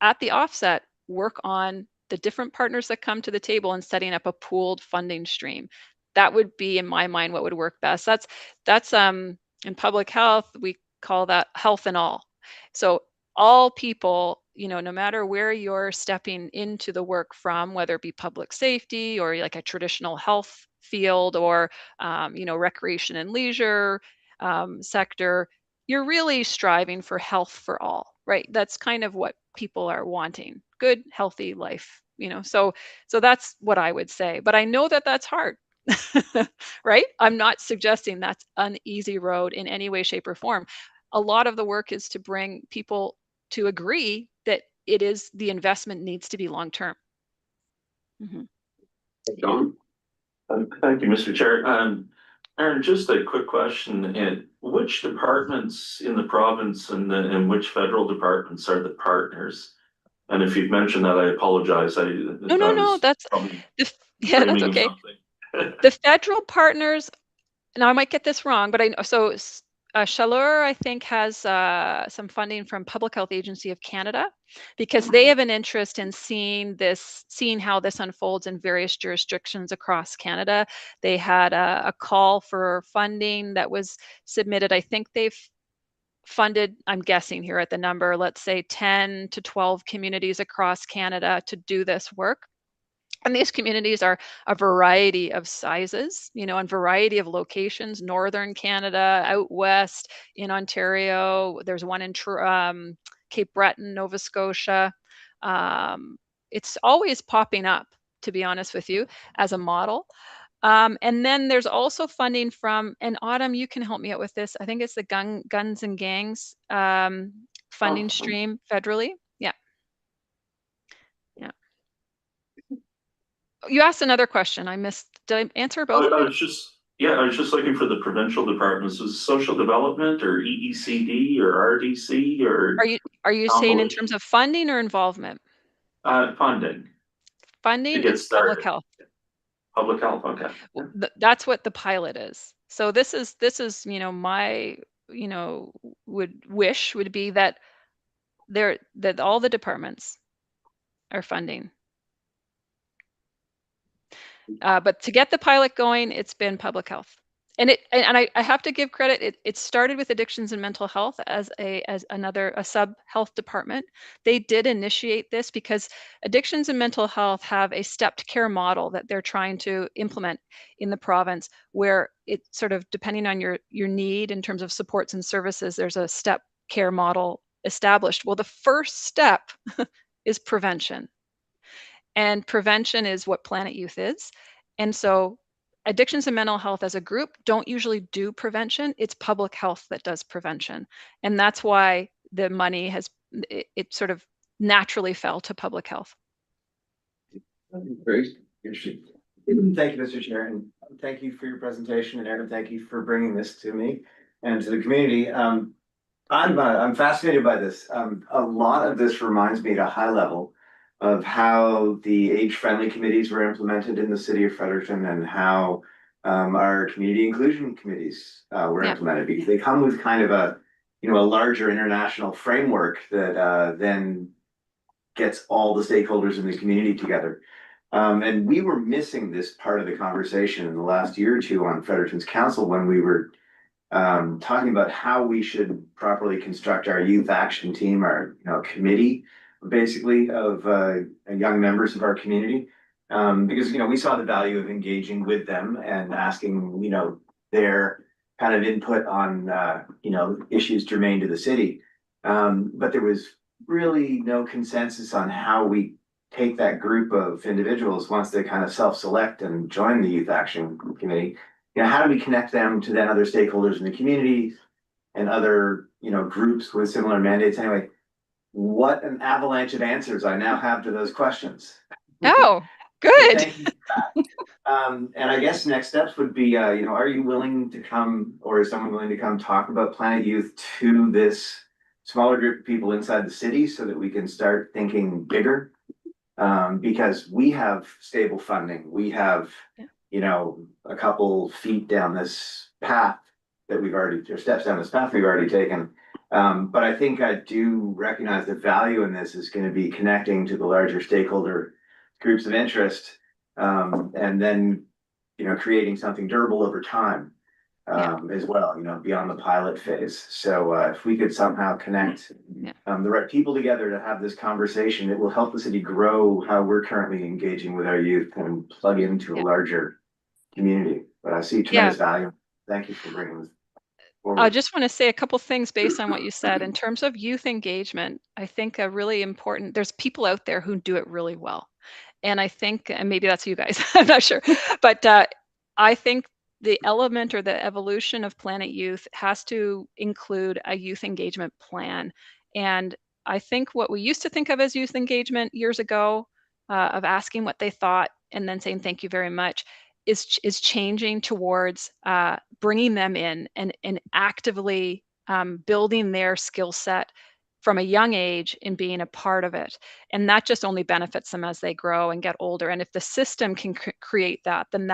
at the offset, work on the different partners that come to the table and setting up a pooled funding stream. That would be, in my mind, what would work best. That's in public health, we call that health and all. So all people, no matter where you're stepping into the work from, whether it be public safety or like a traditional health field or, recreation and leisure sector, you're really striving for health for all, right? That's kind of what people are wanting, good, healthy life, so that's what I would say. But I know that that's hard. Right? I'm not suggesting that's an easy road in any way, shape, or form. A lot of the work is to bring people to agree that the investment needs to be long term. Don? Thank you, Mr. Chair. Aaron, just a quick question. Which departments in the province and which federal departments are the partners? And if you've mentioned that, I apologize. No, that's that's framing of okay. something. The federal partners, now I might get this wrong, but Chaleur, I think, has some funding from Public Health Agency of Canada, because they have an interest in seeing how this unfolds in various jurisdictions across Canada. They had a call for funding that was submitted. I think they've funded, I'm guessing here at the number, let's say 10 to 12 communities across Canada to do this work. And these communities are a variety of sizes, and variety of locations: northern Canada, out west in Ontario. There's one in Cape Breton, Nova Scotia. It's always popping up, to be honest with you, as a model. And then there's also funding from, and Autumn, you can help me out with this. I think it's the Guns and Gangs funding stream federally. Yeah. You asked another question. I missed. Did I answer both? I was just looking for the provincial departments. Was social development or EECD or RDC or? Are you saying in terms of funding or involvement? Funding. Funding is public health. Public health, okay. That's what the pilot is. So this is my would be that all the departments are funding. But to get the pilot going, it's been public health. And I have to give credit. It started with addictions and mental health as a sub health department. They did initiate this because addictions and mental health have a stepped care model that they're trying to implement in the province, where it sort of, depending on your need in terms of supports and services, there's a step care model established. Well, the first step is prevention. And prevention is what Planet Youth is. And so addictions and mental health as a group don't usually do prevention. It's public health that does prevention. And that's why the money it sort of naturally fell to public health. Great. Thank you, Mr. Chair, and thank you for your presentation, and Aaron, thank you for bringing this to me and to the community. I'm fascinated by this. A lot of this reminds me at a high level of how the age-friendly committees were implemented in the city of Fredericton, and how our community inclusion committees were implemented, because they come with kind of a larger international framework that then gets all the stakeholders in the community together. And we were missing this part of the conversation in the last year or two on Fredericton's council, when we were talking about how we should properly construct our youth action team, our committee, basically, of young members of our community, because we saw the value of engaging with them and asking their kind of input on issues germane to the city, but there was really no consensus on how we take that group of individuals once they kind of self-select and join the youth action committee. How do we connect them to then other stakeholders in the community and other groups with similar mandates? Anyway, what an avalanche of answers I now have to those questions. Oh, So good. thank you for that. And I guess next steps would be, are you willing to come, or is someone willing to come talk about Planet Youth to this smaller group of people inside the city so that we can start thinking bigger? Because we have stable funding. We have, a couple feet down this path that we've already, or steps down this path we've already taken. But I think I do recognize the value in this is going to be connecting to the larger stakeholder groups of interest. And then, creating something durable over time, as well, beyond the pilot phase. So, if we could somehow connect, the right people together to have this conversation, it will help the city grow how we're currently engaging with our youth and plug into a larger community. But I see tremendous value. Thank you for bringing this forward. I just want to say a couple things based on what you said. In terms of youth engagement, I think a really important, there's people out there who do it really well. And I think, and maybe that's you guys, I'm not sure, but I think the element or the evolution of Planet Youth has to include a youth engagement plan. And I think what we used to think of as youth engagement years ago, of asking what they thought and then saying thank you very much, is changing towards bringing them in and actively building their skill set from a young age in being a part of it. And that just only benefits them as they grow and get older. And if the system can create that, then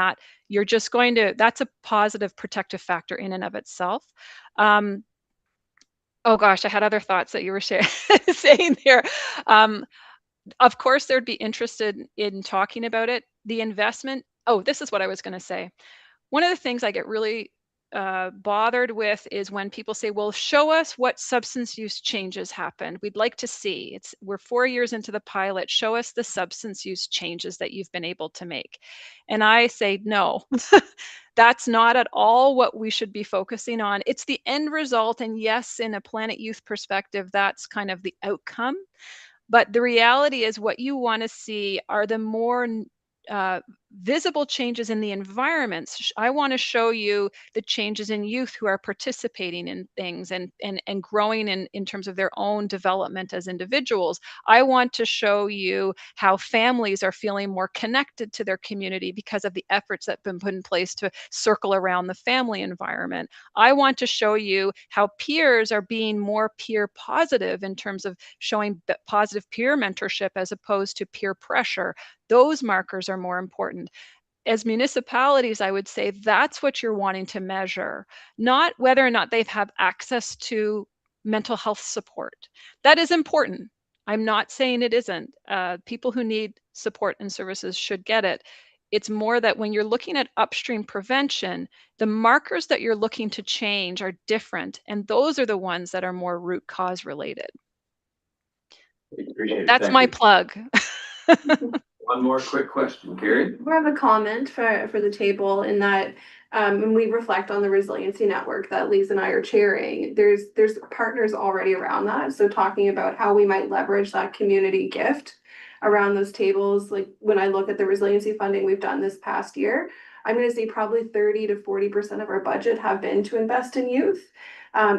you're just going to, that's a positive protective factor in and of itself. Oh gosh, I had other thoughts that you were saying there. Of course, they'd be interested in talking about it. The investment, this is what I was going to say. One of the things I get really bothered with is when people say, well, show us what substance use changes happened. We'd like to see. We're 4 years into the pilot. Show us the substance use changes that you've been able to make. And I say, no, that's not at all what we should be focusing on. It's the end result. And yes, in a Planet Youth perspective, that's kind of the outcome. But the reality is what you want to see are the more visible changes in the environments. I want to show you the changes in youth who are participating in things and growing in terms of their own development as individuals. I want to show you how families are feeling more connected to their community because of the efforts that have been put in place to circle around the family environment. I want to show you how peers are being more peer positive in terms of showing positive peer mentorship as opposed to peer pressure. Those markers are more important. As municipalities, I would say that's what you're wanting to measure, not whether or not they have access to mental health support. That is important. I'm not saying it isn't. People who need support and services should get it. It's more that when you're looking at upstream prevention, the markers that you're looking to change are different, and those are the ones that are more root cause related. Appreciate it. That's Thank my you. plug. One more quick question, Gary. We have a comment for the table in that when we reflect on the resiliency network that Lisa and I are chairing, there's partners already around that. So talking about how we might leverage that community gift around those tables, like when I look at the resiliency funding we've done this past year, I'm going to say probably 30 to 40% of our budget have been to invest in youth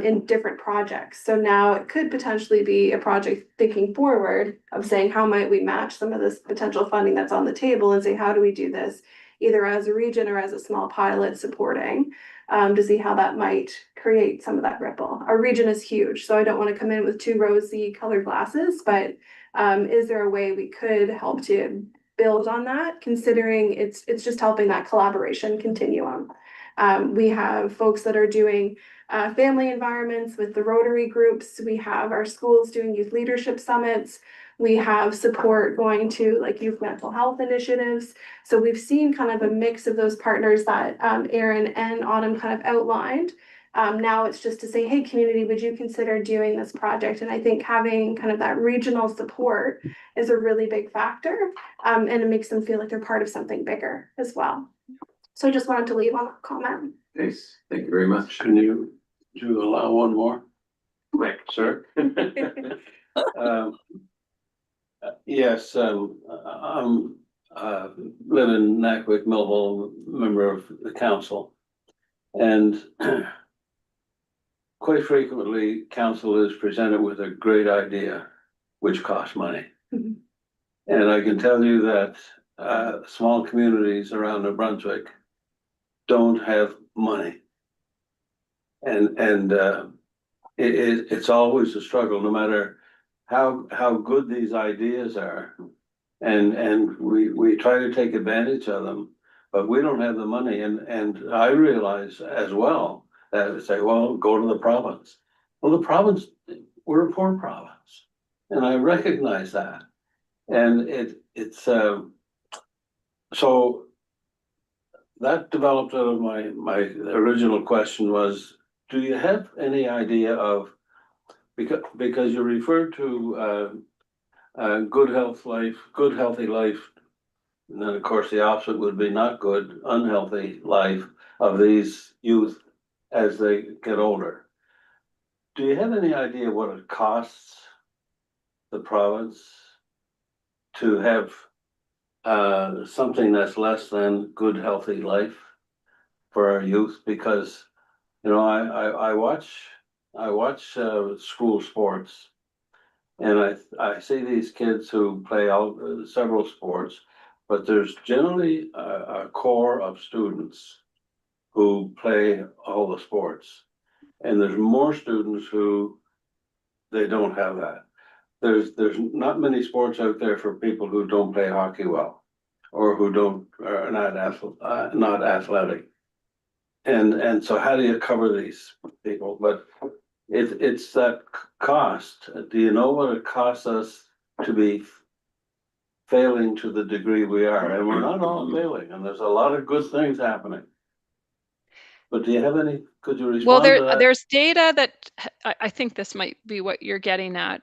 in different projects. So now it could potentially be a project thinking forward of saying, how might we match some of this potential funding that's on the table and say, how do we do this either as a region or as a small pilot supporting to see how that might create some of that ripple. Our region is huge, so I don't want to come in with too rosy colored glasses, but is there a way we could help to build on that, considering it's just helping that collaboration continue on. We have folks that are doing family environments with the Rotary groups. We have our schools doing youth leadership summits. We have support going to like youth mental health initiatives. So we've seen kind of a mix of those partners that Aaron and Autumn kind of outlined. Now it's just to say, hey, community, would you consider doing this project? And I think having kind of that regional support is a really big factor. And it makes them feel like they're part of something bigger as well. So I just wanted to leave on that comment. Thanks. Thank you very much. Can you allow one more? Quick, Sir? Yes, I'm live in Nackwick, Millville, member of the council. And quite frequently, council is presented with a great idea which cost money. Mhm. And I can tell you that small communities around New Brunswick don't have money. And it's always a struggle, no matter how good these ideas are. And we try to take advantage of them, but we don't have the money. And I realize as well that say, well, go to the province. Well, the province, we're a poor province, and I recognize that. And it's so that developed out of my original question was, do you have any idea of, because you referred to good healthy life, and then of course the opposite would be not good, unhealthy life of these youth as they get older. Do you have any idea what it costs the province to have something that's less than good healthy life for our youth? Because I watch school sports, and I see these kids who play out several sports, but there's generally a core of students who play all the sports, and there's more students who they don't have that. There's not many sports out there for people who don't play hockey well, or who are not athletic. And so how do you cover these people? But it's that cost. Do you know what it costs us to be failing to the degree we are? And we're not all failing, and there's a lot of good things happening. But do you have any, could you respond to that? There's data that I think this might be what you're getting at,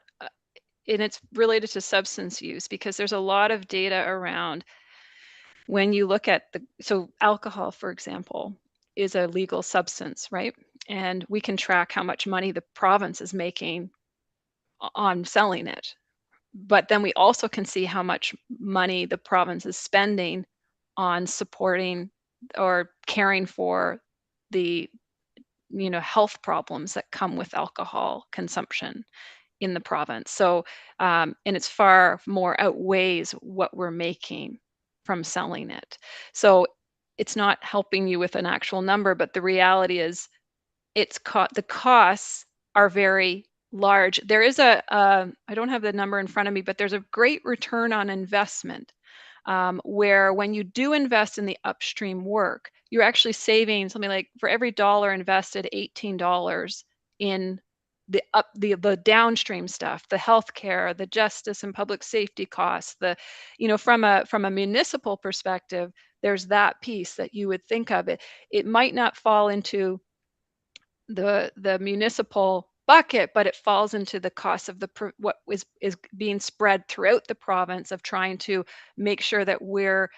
and it's related to substance use, because there's a lot of data around when you look at so alcohol, for example, is a legal substance, right? And we can track how much money the province is making on selling it. But then we also can see how much money the province is spending on supporting or caring for the health problems that come with alcohol consumption in the province. So and it's far more outweighs what we're making from selling it. So it's not helping you with an actual number, but the reality is the costs are very large. There is I don't have the number in front of me, but there's a great return on investment, where when you do invest in the upstream work, you're actually saving something like, for every dollar invested, $18 in the downstream stuff, the healthcare, the justice and public safety costs, from a municipal perspective, there's that piece that you would think of. It might not fall into the municipal bucket, but it falls into the cost of what is being spread throughout the province of trying to make sure that we're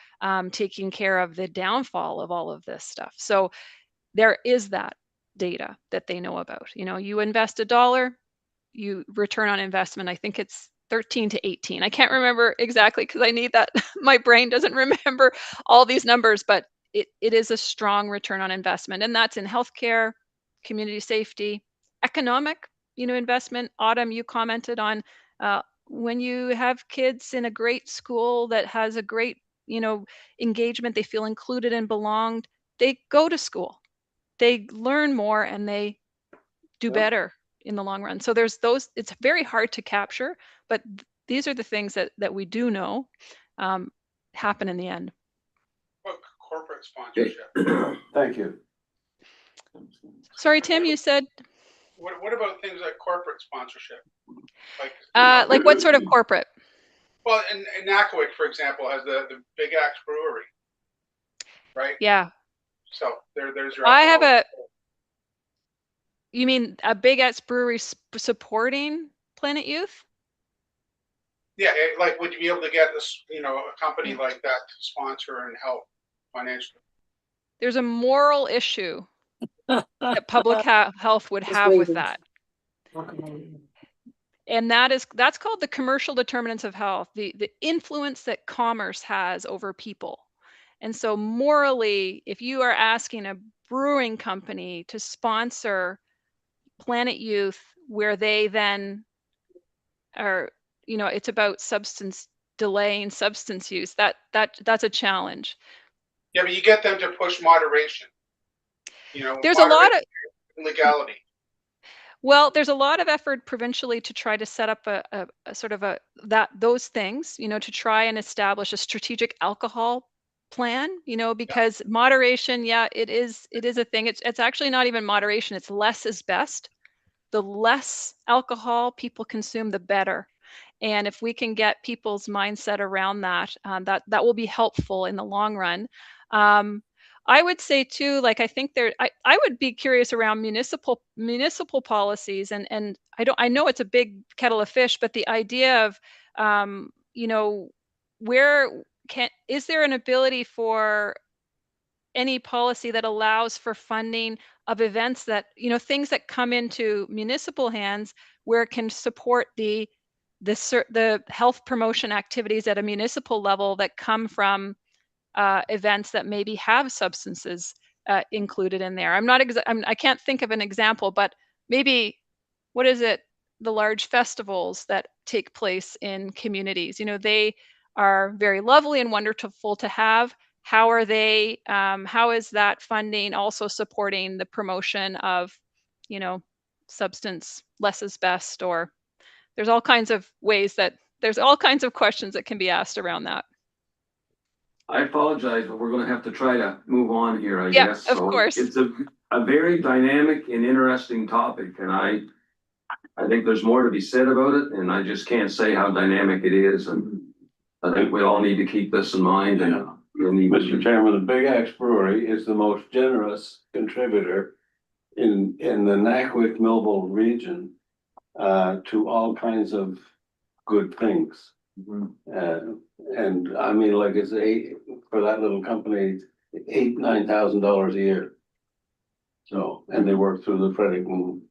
taking care of the downfall of all of this stuff. So there is that data that they know about. You invest $1, you return on investment, I think it's 13 to 18. I can't remember exactly because I need that. My brain doesn't remember all these numbers, but it is a strong return on investment. And that's in healthcare, community safety, economic, investment. Autumn, you commented on when you have kids in a great school that has a great, engagement, they feel included and belonged, they go to school, they learn more, and they do better in the long run. So there's those, it's very hard to capture, but these are the things that we do know happen in the end. Corporate sponsorship. Thank you. Sorry, Tim, you said? What about things like corporate sponsorship? Like what sort of corporate? Well, in Nakawik, for example, has the Big Axe Brewery, right? Yeah. So there's your. I have you mean a Big Axe Brewery supporting Planet Youth? Yeah, like would you be able to get this, a company like that to sponsor and help financially? There's a moral issue that public health would have with that. And that's called the commercial determinants of health, the influence that commerce has over people. And so morally, if you are asking a brewing company to sponsor Planet Youth, where they then are, you know, it's about delaying substance use. That's a challenge. Yeah, but you get them to push moderation. You know, There's a lot of legality. Well, there's a lot of effort provincially to try to set up a sort of those things, you know, to try and establish a strategic alcohol plan, you know, because moderation, yeah, it is a thing. It's actually not even moderation, it's less is best. The less alcohol people consume, the better. And if we can get people's mindset around that, that will be helpful in the long run. I would say too, like I think I would be curious around municipal policies, and I know it's a big kettle of fish, but the idea of you know, is there an ability for any policy that allows for funding of events that, you know, things that come into municipal hands where it can support the health promotion activities at a municipal level that come from events that maybe have substances included in there. I can't think of an example, but maybe, what is it? The large festivals that take place in communities, you know, they are very lovely and wonderful to have. How are they? How is that funding also supporting the promotion of, you know, substance less is best? Or there's all kinds of questions that can be asked around that. I apologize, but we're gonna have to try to move on here, I Yeah, guess. of So course. It's a very dynamic and interesting topic, and I think there's more to be said about it, and I just can't say how dynamic it is, and I think we all need to keep this in mind and. Mr. Chairman, the Big Axe Brewery is the most generous contributor in the Nakwik Millville region to all kinds of good things. And I mean, like it's for that little company, $9,000 a year. So, and they work through the credit and.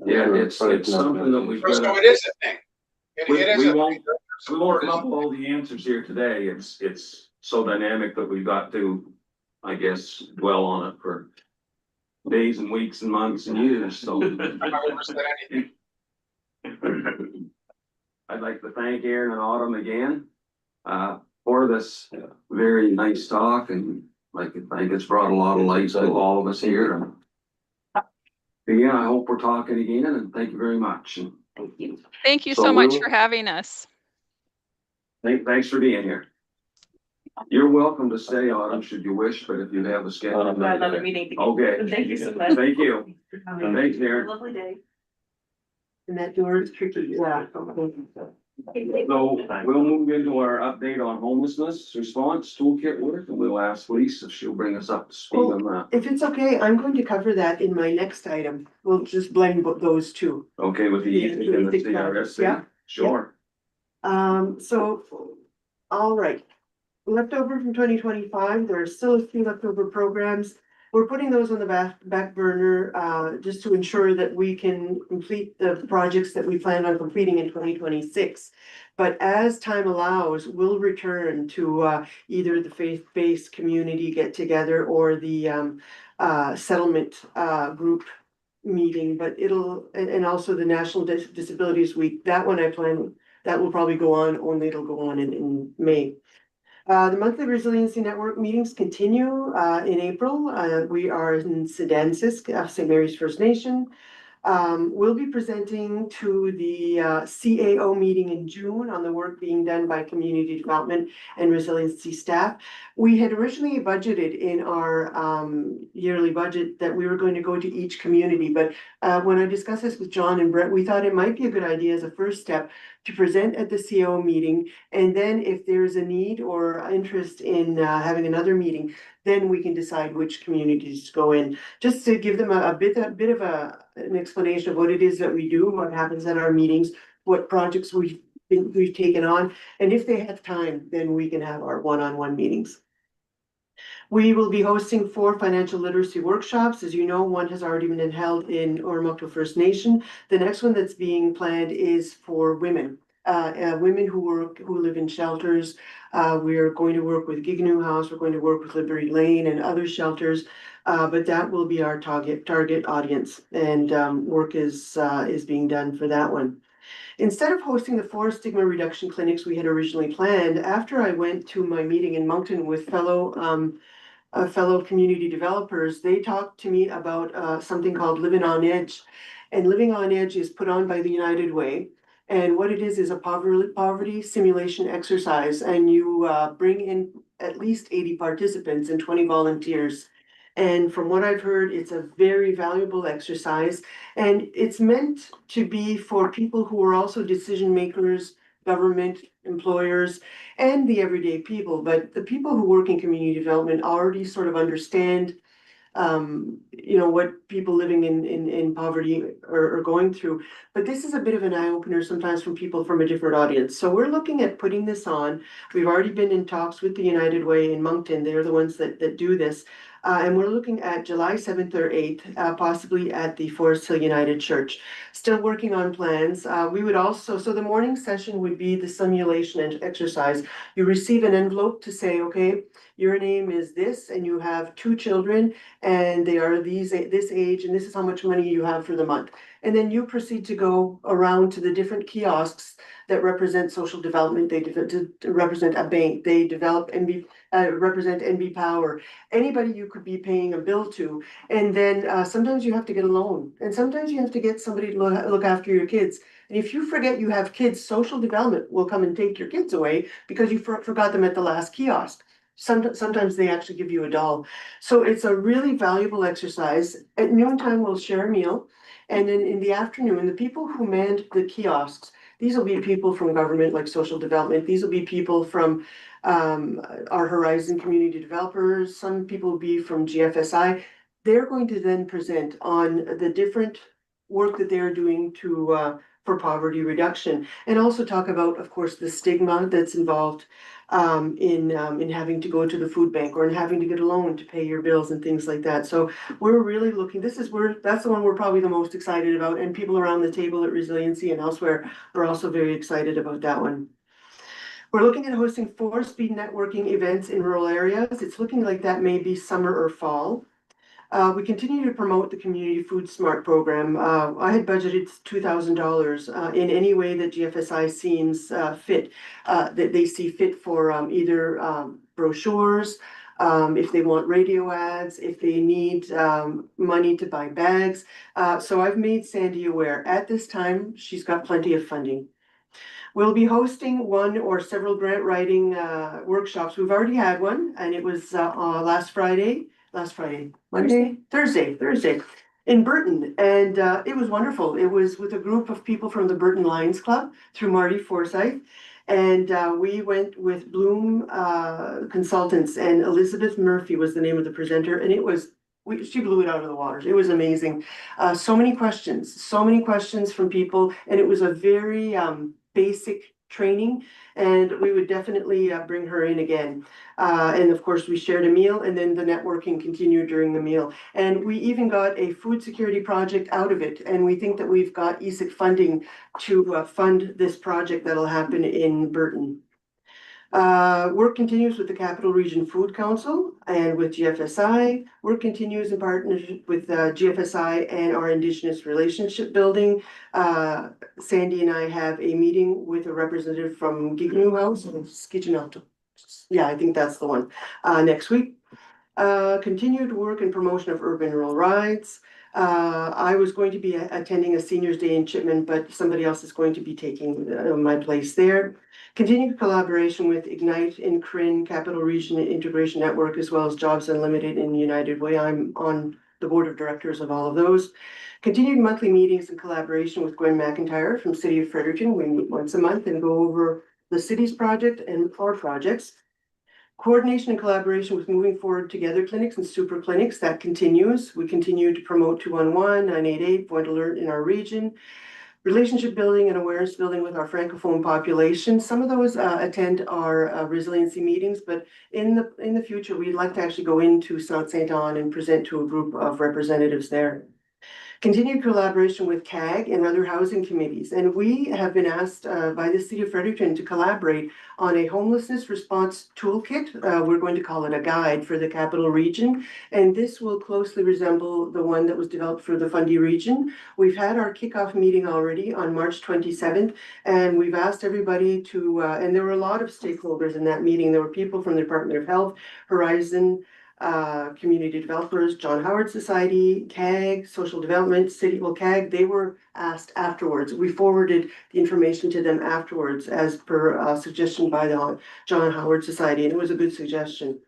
Yeah, it's something that we've got. So it is a thing. We won't come up with all the answers here today. It's so dynamic that we've got to, I guess, dwell on it for days and weeks and months and years, so. I'd like to thank Aaron and Autumn again, for this very nice talk, and like, I think it's brought a lot of light to all of us here. Yeah, I hope we're talking again, and thank you very much. Thank you. Thank you So so much we'll- for having us. Thanks for being here. You're welcome to stay, Autumn, should you wish, but if you have a schedule. Another meeting. Okay. Thank you so much. Thank you. Thanks, Aaron. Lovely day. And that door is tricky, yeah. So we'll move into our update on homelessness response toolkit work, and we'll ask Lisa if she'll bring us up to speed on that. If it's okay, I'm going to cover that in my next item. We'll just blend those two. Okay, with the Yeah, and the CRS, yeah. sure. So, all right. Leftover from 2025, there are still a few leftover programs. We're putting those on the back burner, just to ensure that we can complete the projects that we plan on completing in 2026. But as time allows, we'll return to, either the faith-based community get-together or the, settlement, group meeting, but and also the National Disabilities Week. That one I plan, that will probably go on, it'll go on in May. The monthly resiliency network meetings continue in April. We are in Sedansis, St. Mary's First Nation. We'll be presenting to the CAO meeting in June on the work being done by community development and resiliency staff. We had originally budgeted in our yearly budget that we were going to go to each community, but when I discussed this with John and Brett, we thought it might be a good idea as a first step to present at the CAO meeting, and then if there's a need or interest in having another meeting, then we can decide which communities to go in, just to give them a bit of an explanation of what it is that we do, what happens at our meetings, what projects we've taken on, and if they have time, then we can have our one-on-one meetings. We will be hosting 4 financial literacy workshops. As you know, one has already been held in Oromocto First Nation. The next one that's being planned is for women. Women who live in shelters. We are going to work with Giganu House, we're going to work with Liberty Lane and other shelters, but that will be our target audience, and work is being done for that one. Instead of hosting the 4 stigma reduction clinics we had originally planned, after I went to my meeting in Moncton with fellow community developers, they talked to me about something called Living on Edge. And Living on Edge is put on by the United Way. And what it is a poverty simulation exercise, and you bring in at least 80 participants and 20 volunteers. And from what I've heard, it's a very valuable exercise, and it's meant to be for people who are also decision makers, government, employers, and the everyday people. But the people who work in community development already sort of understand what people living in poverty are going through. But this is a bit of an eye opener sometimes from people from a different audience. So we're looking at putting this on. We've already been in talks with the United Way in Moncton. They're the ones that do this. And we're looking at July 7th or 8th, possibly at the Forest Hill United Church. Still working on plans. We would also, so the morning session would be the simulation and exercise. You receive an envelope to say, okay, your name is this, and you have 2 children, and they are this age, and this is how much money you have for the month. And then you proceed to go around to the different kiosks that represent social development. They represent a bank. They represent NB Power. Anybody you could be paying a bill to. And then sometimes you have to get a loan, and sometimes you have to get somebody to look after your kids. And if you forget you have kids, social development will come and take your kids away because you forgot them at the last kiosk. Sometimes they actually give you a doll. So it's a really valuable exercise. At noontime, we'll share a meal. And then in the afternoon, the people who manned the kiosks, these will be people from government like social development. These will be people from our Horizon community developers. Some people will be from GFSI. They're going to then present on the different work that they're doing for poverty reduction, and also talk about, of course, the stigma that's involved in having to go to the food bank or in having to get a loan to pay your bills and things like that. So we're really looking, that's the one we're probably the most excited about, and people around the table at Resiliency and elsewhere are also very excited about that one. We're looking at hosting 4 speed networking events in rural areas. It's looking like that may be summer or fall. We continue to promote the Community Food Smart program. I had budgeted $2,000 in any way that GFSI seems fit, that they see fit for either brochures, if they want radio ads, if they need money to buy bags. So I've made Sandy aware. At this time, she's got plenty of funding. We'll be hosting one or several grant writing workshops. We've already had one, and it was Thursday in Burton, and it was wonderful. It was with a group of people from the Burton Lions Club through Marty Forsyth, and we went with Bloom Consultants, and Elizabeth Murphy was the name of the presenter, and she blew it out of the water. It was amazing. So many questions from people, and it was a very basic training, and we would definitely bring her in again. And of course, we shared a meal, and then the networking continued during the meal. And we even got a food security project out of it, and we think that we've got ESIC funding to fund this project that'll happen in Burton. Work continues with the Capital Region Food Council and with GFSI. Work continues in partnership with GFSI and our Indigenous relationship building. Sandy and I have a meeting with a representative from Gignu House and Skidgenalto. Yeah, I think that's the one, next week. Continued work and promotion of urban rural rides. I was going to be attending a seniors day in Chipman, but somebody else is going to be taking my place there. Continued collaboration with Ignite and CRIN, Capital Region Integration Network, as well as Jobs Unlimited and United Way. I'm on the board of directors of all of those. Continued monthly meetings and collaboration with Gwen McIntyre from City of Fredericton. We meet once a month and go over the city's project and our projects. Coordination and collaboration with Moving Forward Together clinics and super clinics, that continues. We continue to promote 211, 988, Point Alert in our region. Relationship building and awareness building with our Francophone population. Some of those attend our resiliency meetings, but in the future, we'd like to actually go into Saint-Anne and present to a group of representatives there. Continued collaboration with CAG and other housing committees. And we have been asked by the city of Fredericton to collaborate on a homelessness response toolkit. We're going to call it a guide for the capital region. And this will closely resemble the one that was developed for the Fundy region. We've had our kickoff meeting already on March 27th, and we've asked everybody to, and there were a lot of stakeholders in that meeting. There were people from the Department of Health, Horizon, community developers, John Howard Society, CAG, Social Development, City, well, CAG, they were asked afterwards. We forwarded the information to them afterwards as per suggestion by the John Howard Society, and it was a good suggestion.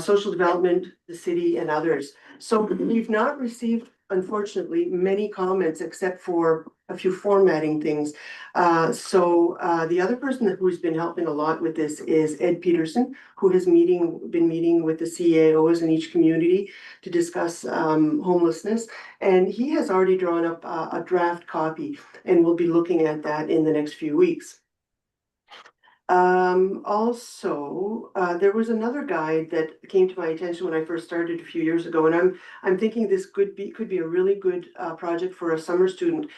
Social Development, the city, and others. So we've not received, unfortunately, many comments except for a few formatting things. The other person who's been helping a lot with this is Ed Peterson, who has been meeting with the CAOs in each community to discuss homelessness. And he has already drawn up a draft copy, and we'll be looking at that in the next few weeks. There was another guide that came to my attention when I first started a few years ago, and I'm thinking this could be a really good project for a summer student.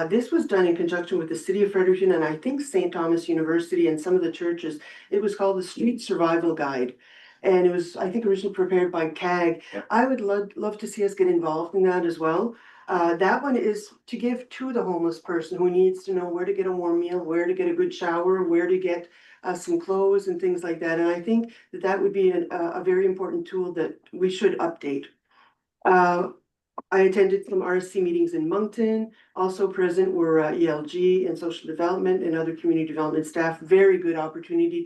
This was done in conjunction with the City of Fredericton and I think St. Thomas University and some of the churches. It was called the Street Survival Guide. And it was, I think, originally prepared by CAG. Yeah. I would love to see us get involved in that as well. That one is to give to the homeless person who needs to know where to get a warm meal, where to get a good shower, where to get some clothes and things like that. And I think that would be a very important tool that we should update. I attended some RSC meetings in Moncton. Also present were ELG and social development and other community development staff. Very good opportunity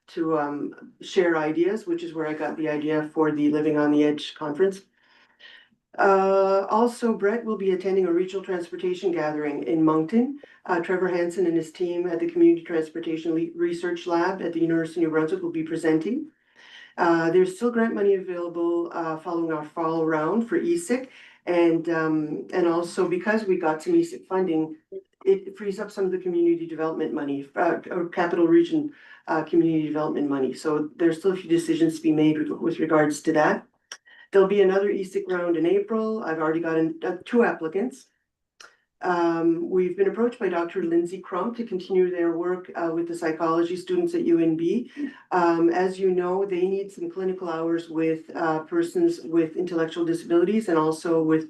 to share ideas, which is where I got the idea for the Living on the Edge conference. Brett will be attending a regional transportation gathering in Moncton. Trevor Hansen and his team at the Community Transportation Research Lab at the University of New Brunswick will be presenting. There's still grant money available following our fall round for ESIC. And also because we got some ESIC funding, it frees up some of the community development money, or capital region community development money. So there's still a few decisions to be made with regards to that. There'll be another ESIC round in April. I've already gotten 2 applicants. We've been approached by Dr. Lindsay Crump to continue their work with the psychology students at UNB. As you know, they need some clinical hours with persons with intellectual disabilities and also with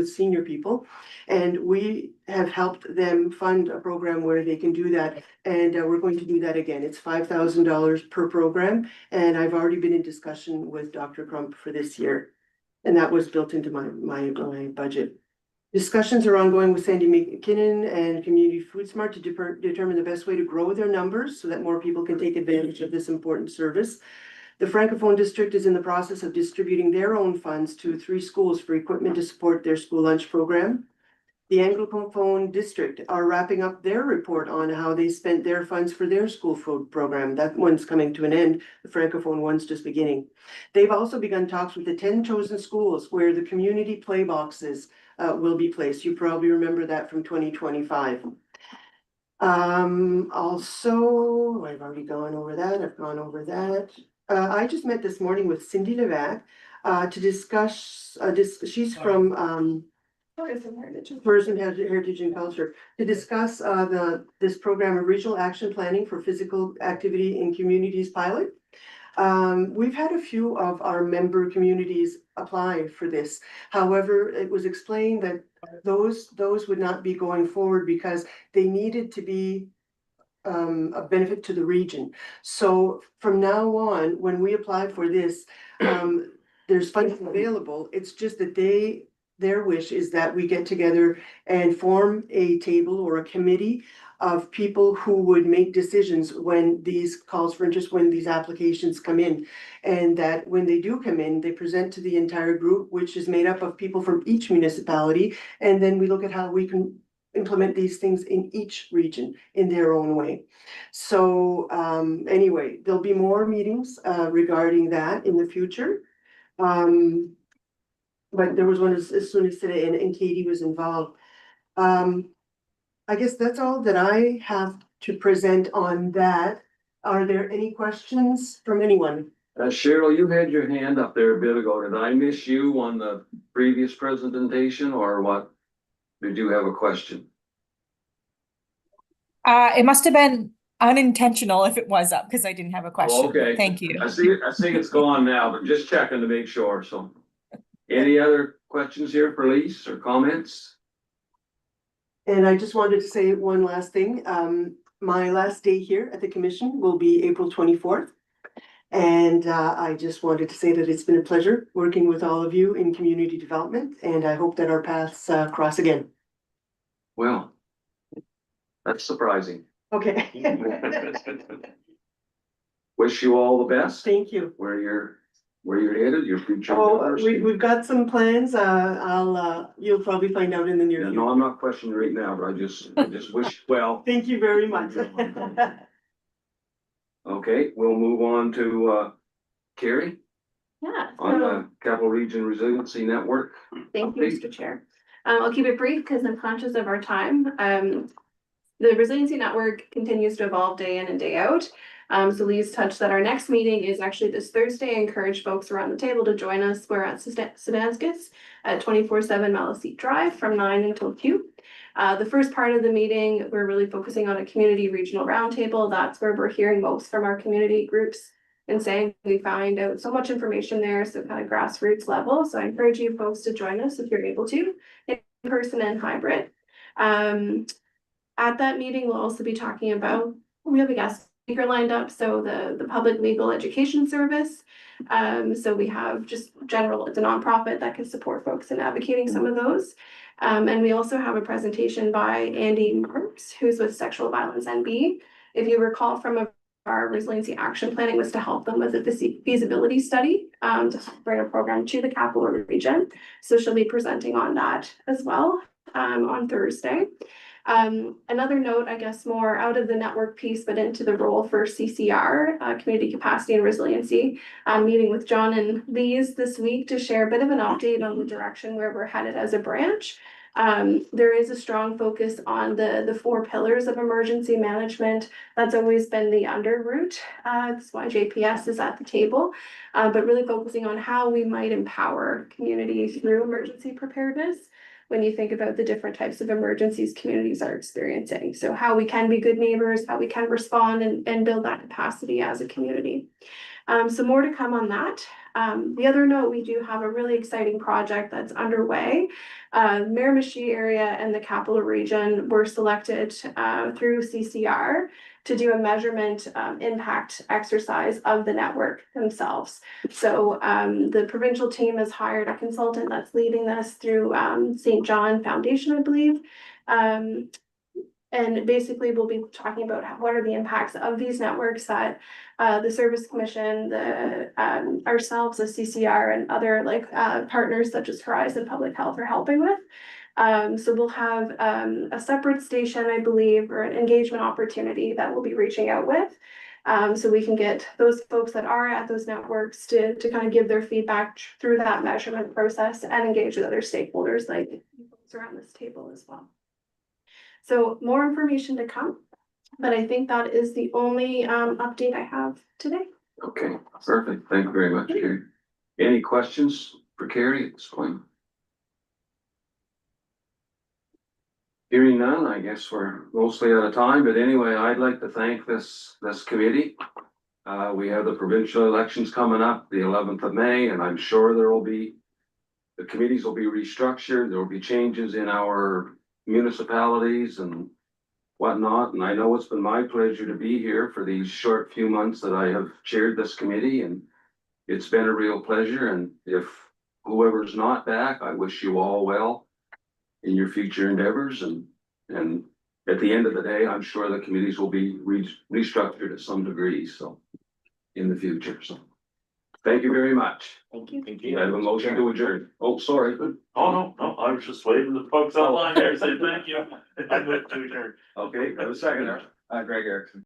senior people. And we have helped them fund a program where they can do that. And we're going to do that again. It's $5,000 per program. And I've already been in discussion with Dr. Crump for this year. And that was built into my budget. Discussions are ongoing with Sandy McKinnon and Community Food Smart to determine the best way to grow their numbers so that more people can take advantage of this important service. The Francophone District is in the process of distributing their own funds to 3 schools for equipment to support their school lunch program. The Anglophone District are wrapping up their report on how they spent their funds for their school food program. That one's coming to an end. The Francophone one's just beginning. They've also begun talks with the 10 chosen schools where the community play boxes will be placed. You probably remember that from 2025. Also, I've already gone over that. I've gone over that. I just met this morning with Cindy Levac to discuss, she's from Tourism, Heritage and Culture, to discuss this program of regional action planning for physical activity in communities pilot. We've had a few of our member communities apply for this. However, it was explained that those would not be going forward because they needed to be a benefit to the region. So from now on, when we apply for this, there's funding available. It's just that their wish is that we get together and form a table or a committee of people who would make decisions when these calls for interest, when these applications come in. And that when they do come in, they present to the entire group, which is made up of people from each municipality. And then we look at how we can implement these things in each region in their own way. So anyway, there'll be more meetings regarding that in the future. But there was one as soon as today, and Katie was involved. I guess that's all that I have to present on that. Are there any questions from anyone? Cheryl, you had your hand up there a bit ago. Did I miss you on the previous presentation or what? Did you have a question? It must have been unintentional if it was up because I didn't have a question. Oh, okay. Thank you. I see it's gone now, but just checking to make sure, so. Any other questions here for Lise or comments? And I just wanted to say one last thing. My last day here at the commission will be April 24th. And I just wanted to say that it's been a pleasure working with all of you in community development, and I hope that our paths cross again. Well, that's surprising. Okay. Wish you all the best. Thank you. Where you're headed, your future. Oh, we've got some plans. You'll probably find out in the near Yeah, future. no, I'm not questioning right now, but I just wish, well. Thank you very much. Okay, we'll move on to Carrie Yeah, on so the Capital Region Resiliency Network. thank you, Mr. Chair. I'll keep it brief because I'm conscious of our time. The Resiliency Network continues to evolve day in and day out. So Lee's touched that our next meeting is actually this Thursday. I encourage folks around the table to join us. We're at Sedanskis at 24/7 Maliseet Drive from 9 until 2. The first part of the meeting, we're really focusing on a community regional roundtable. That's where we're hearing most from our community groups and saying we find out so much information there, so kind of grassroots level. So I encourage you folks to join us if you're able to, in person and hybrid. At that meeting, we'll also be talking about, we have a guest speaker lined up, so the Public Legal Education Service. So we have just general, it's a nonprofit that can support folks in advocating some of those. And we also have a presentation by Andy Marks, who's with Sexual Violence NB. If you recall from our resiliency action planning was to help them with the feasibility study to bring a program to the capital region. So she'll be presenting on that as well on Thursday. Another note, I guess, more out of the network piece, but into the role for CCR, Community Capacity and Resiliency. Meeting with John and Lise this week to share a bit of an update on the direction where we're headed as a branch. There is a strong focus on the 4 pillars of emergency management. That's always been the under route. That's why JPS is at the table, but really focusing on how we might empower communities through emergency preparedness. When you think about the different types of emergencies communities are experiencing. So how we can be good neighbors, how we can respond and build that capacity as a community. So more to come on that. The other note, we do have a really exciting project that's underway. Miramichi area and the capital region were selected through CCR to do a measurement impact exercise of the network themselves. So the provincial team has hired a consultant that's leading this through St. John Foundation, I believe. And basically we'll be talking about what are the impacts of these networks that the Service Commission, ourselves as CCR and other partners such as Horizon Public Health are helping with. So we'll have a separate station, I believe, or an engagement opportunity that we'll be reaching out with. So we can get those folks that are at those networks to kind of give their feedback through that measurement process and engage with other stakeholders like folks around this table as well. So more information to come, but I think that is the only update I have today. Okay, perfect. Thank you very much, Carrie. Any questions for Carrie at this point? Hearing none, I guess we're mostly out of time, but anyway, I'd like to thank this committee. We have the provincial elections coming up, the 11th of May, and I'm sure the committees will be restructured. There will be changes in our municipalities and whatnot. And I know it's been my pleasure to be here for these short few months that I have chaired this committee, and it's been a real pleasure. And if whoever's not back, I wish you all well in your future endeavors. And at the end of the day, I'm sure the committees will be restructured to some degree, so in the future. So thank you very much. Thank you. Thank you. I have a motion to adjourn. Oh, sorry. Oh, no, I was just waving the folks online there, saying thank you. I moved to adjourn. Okay, I have a second. Greg Erickson.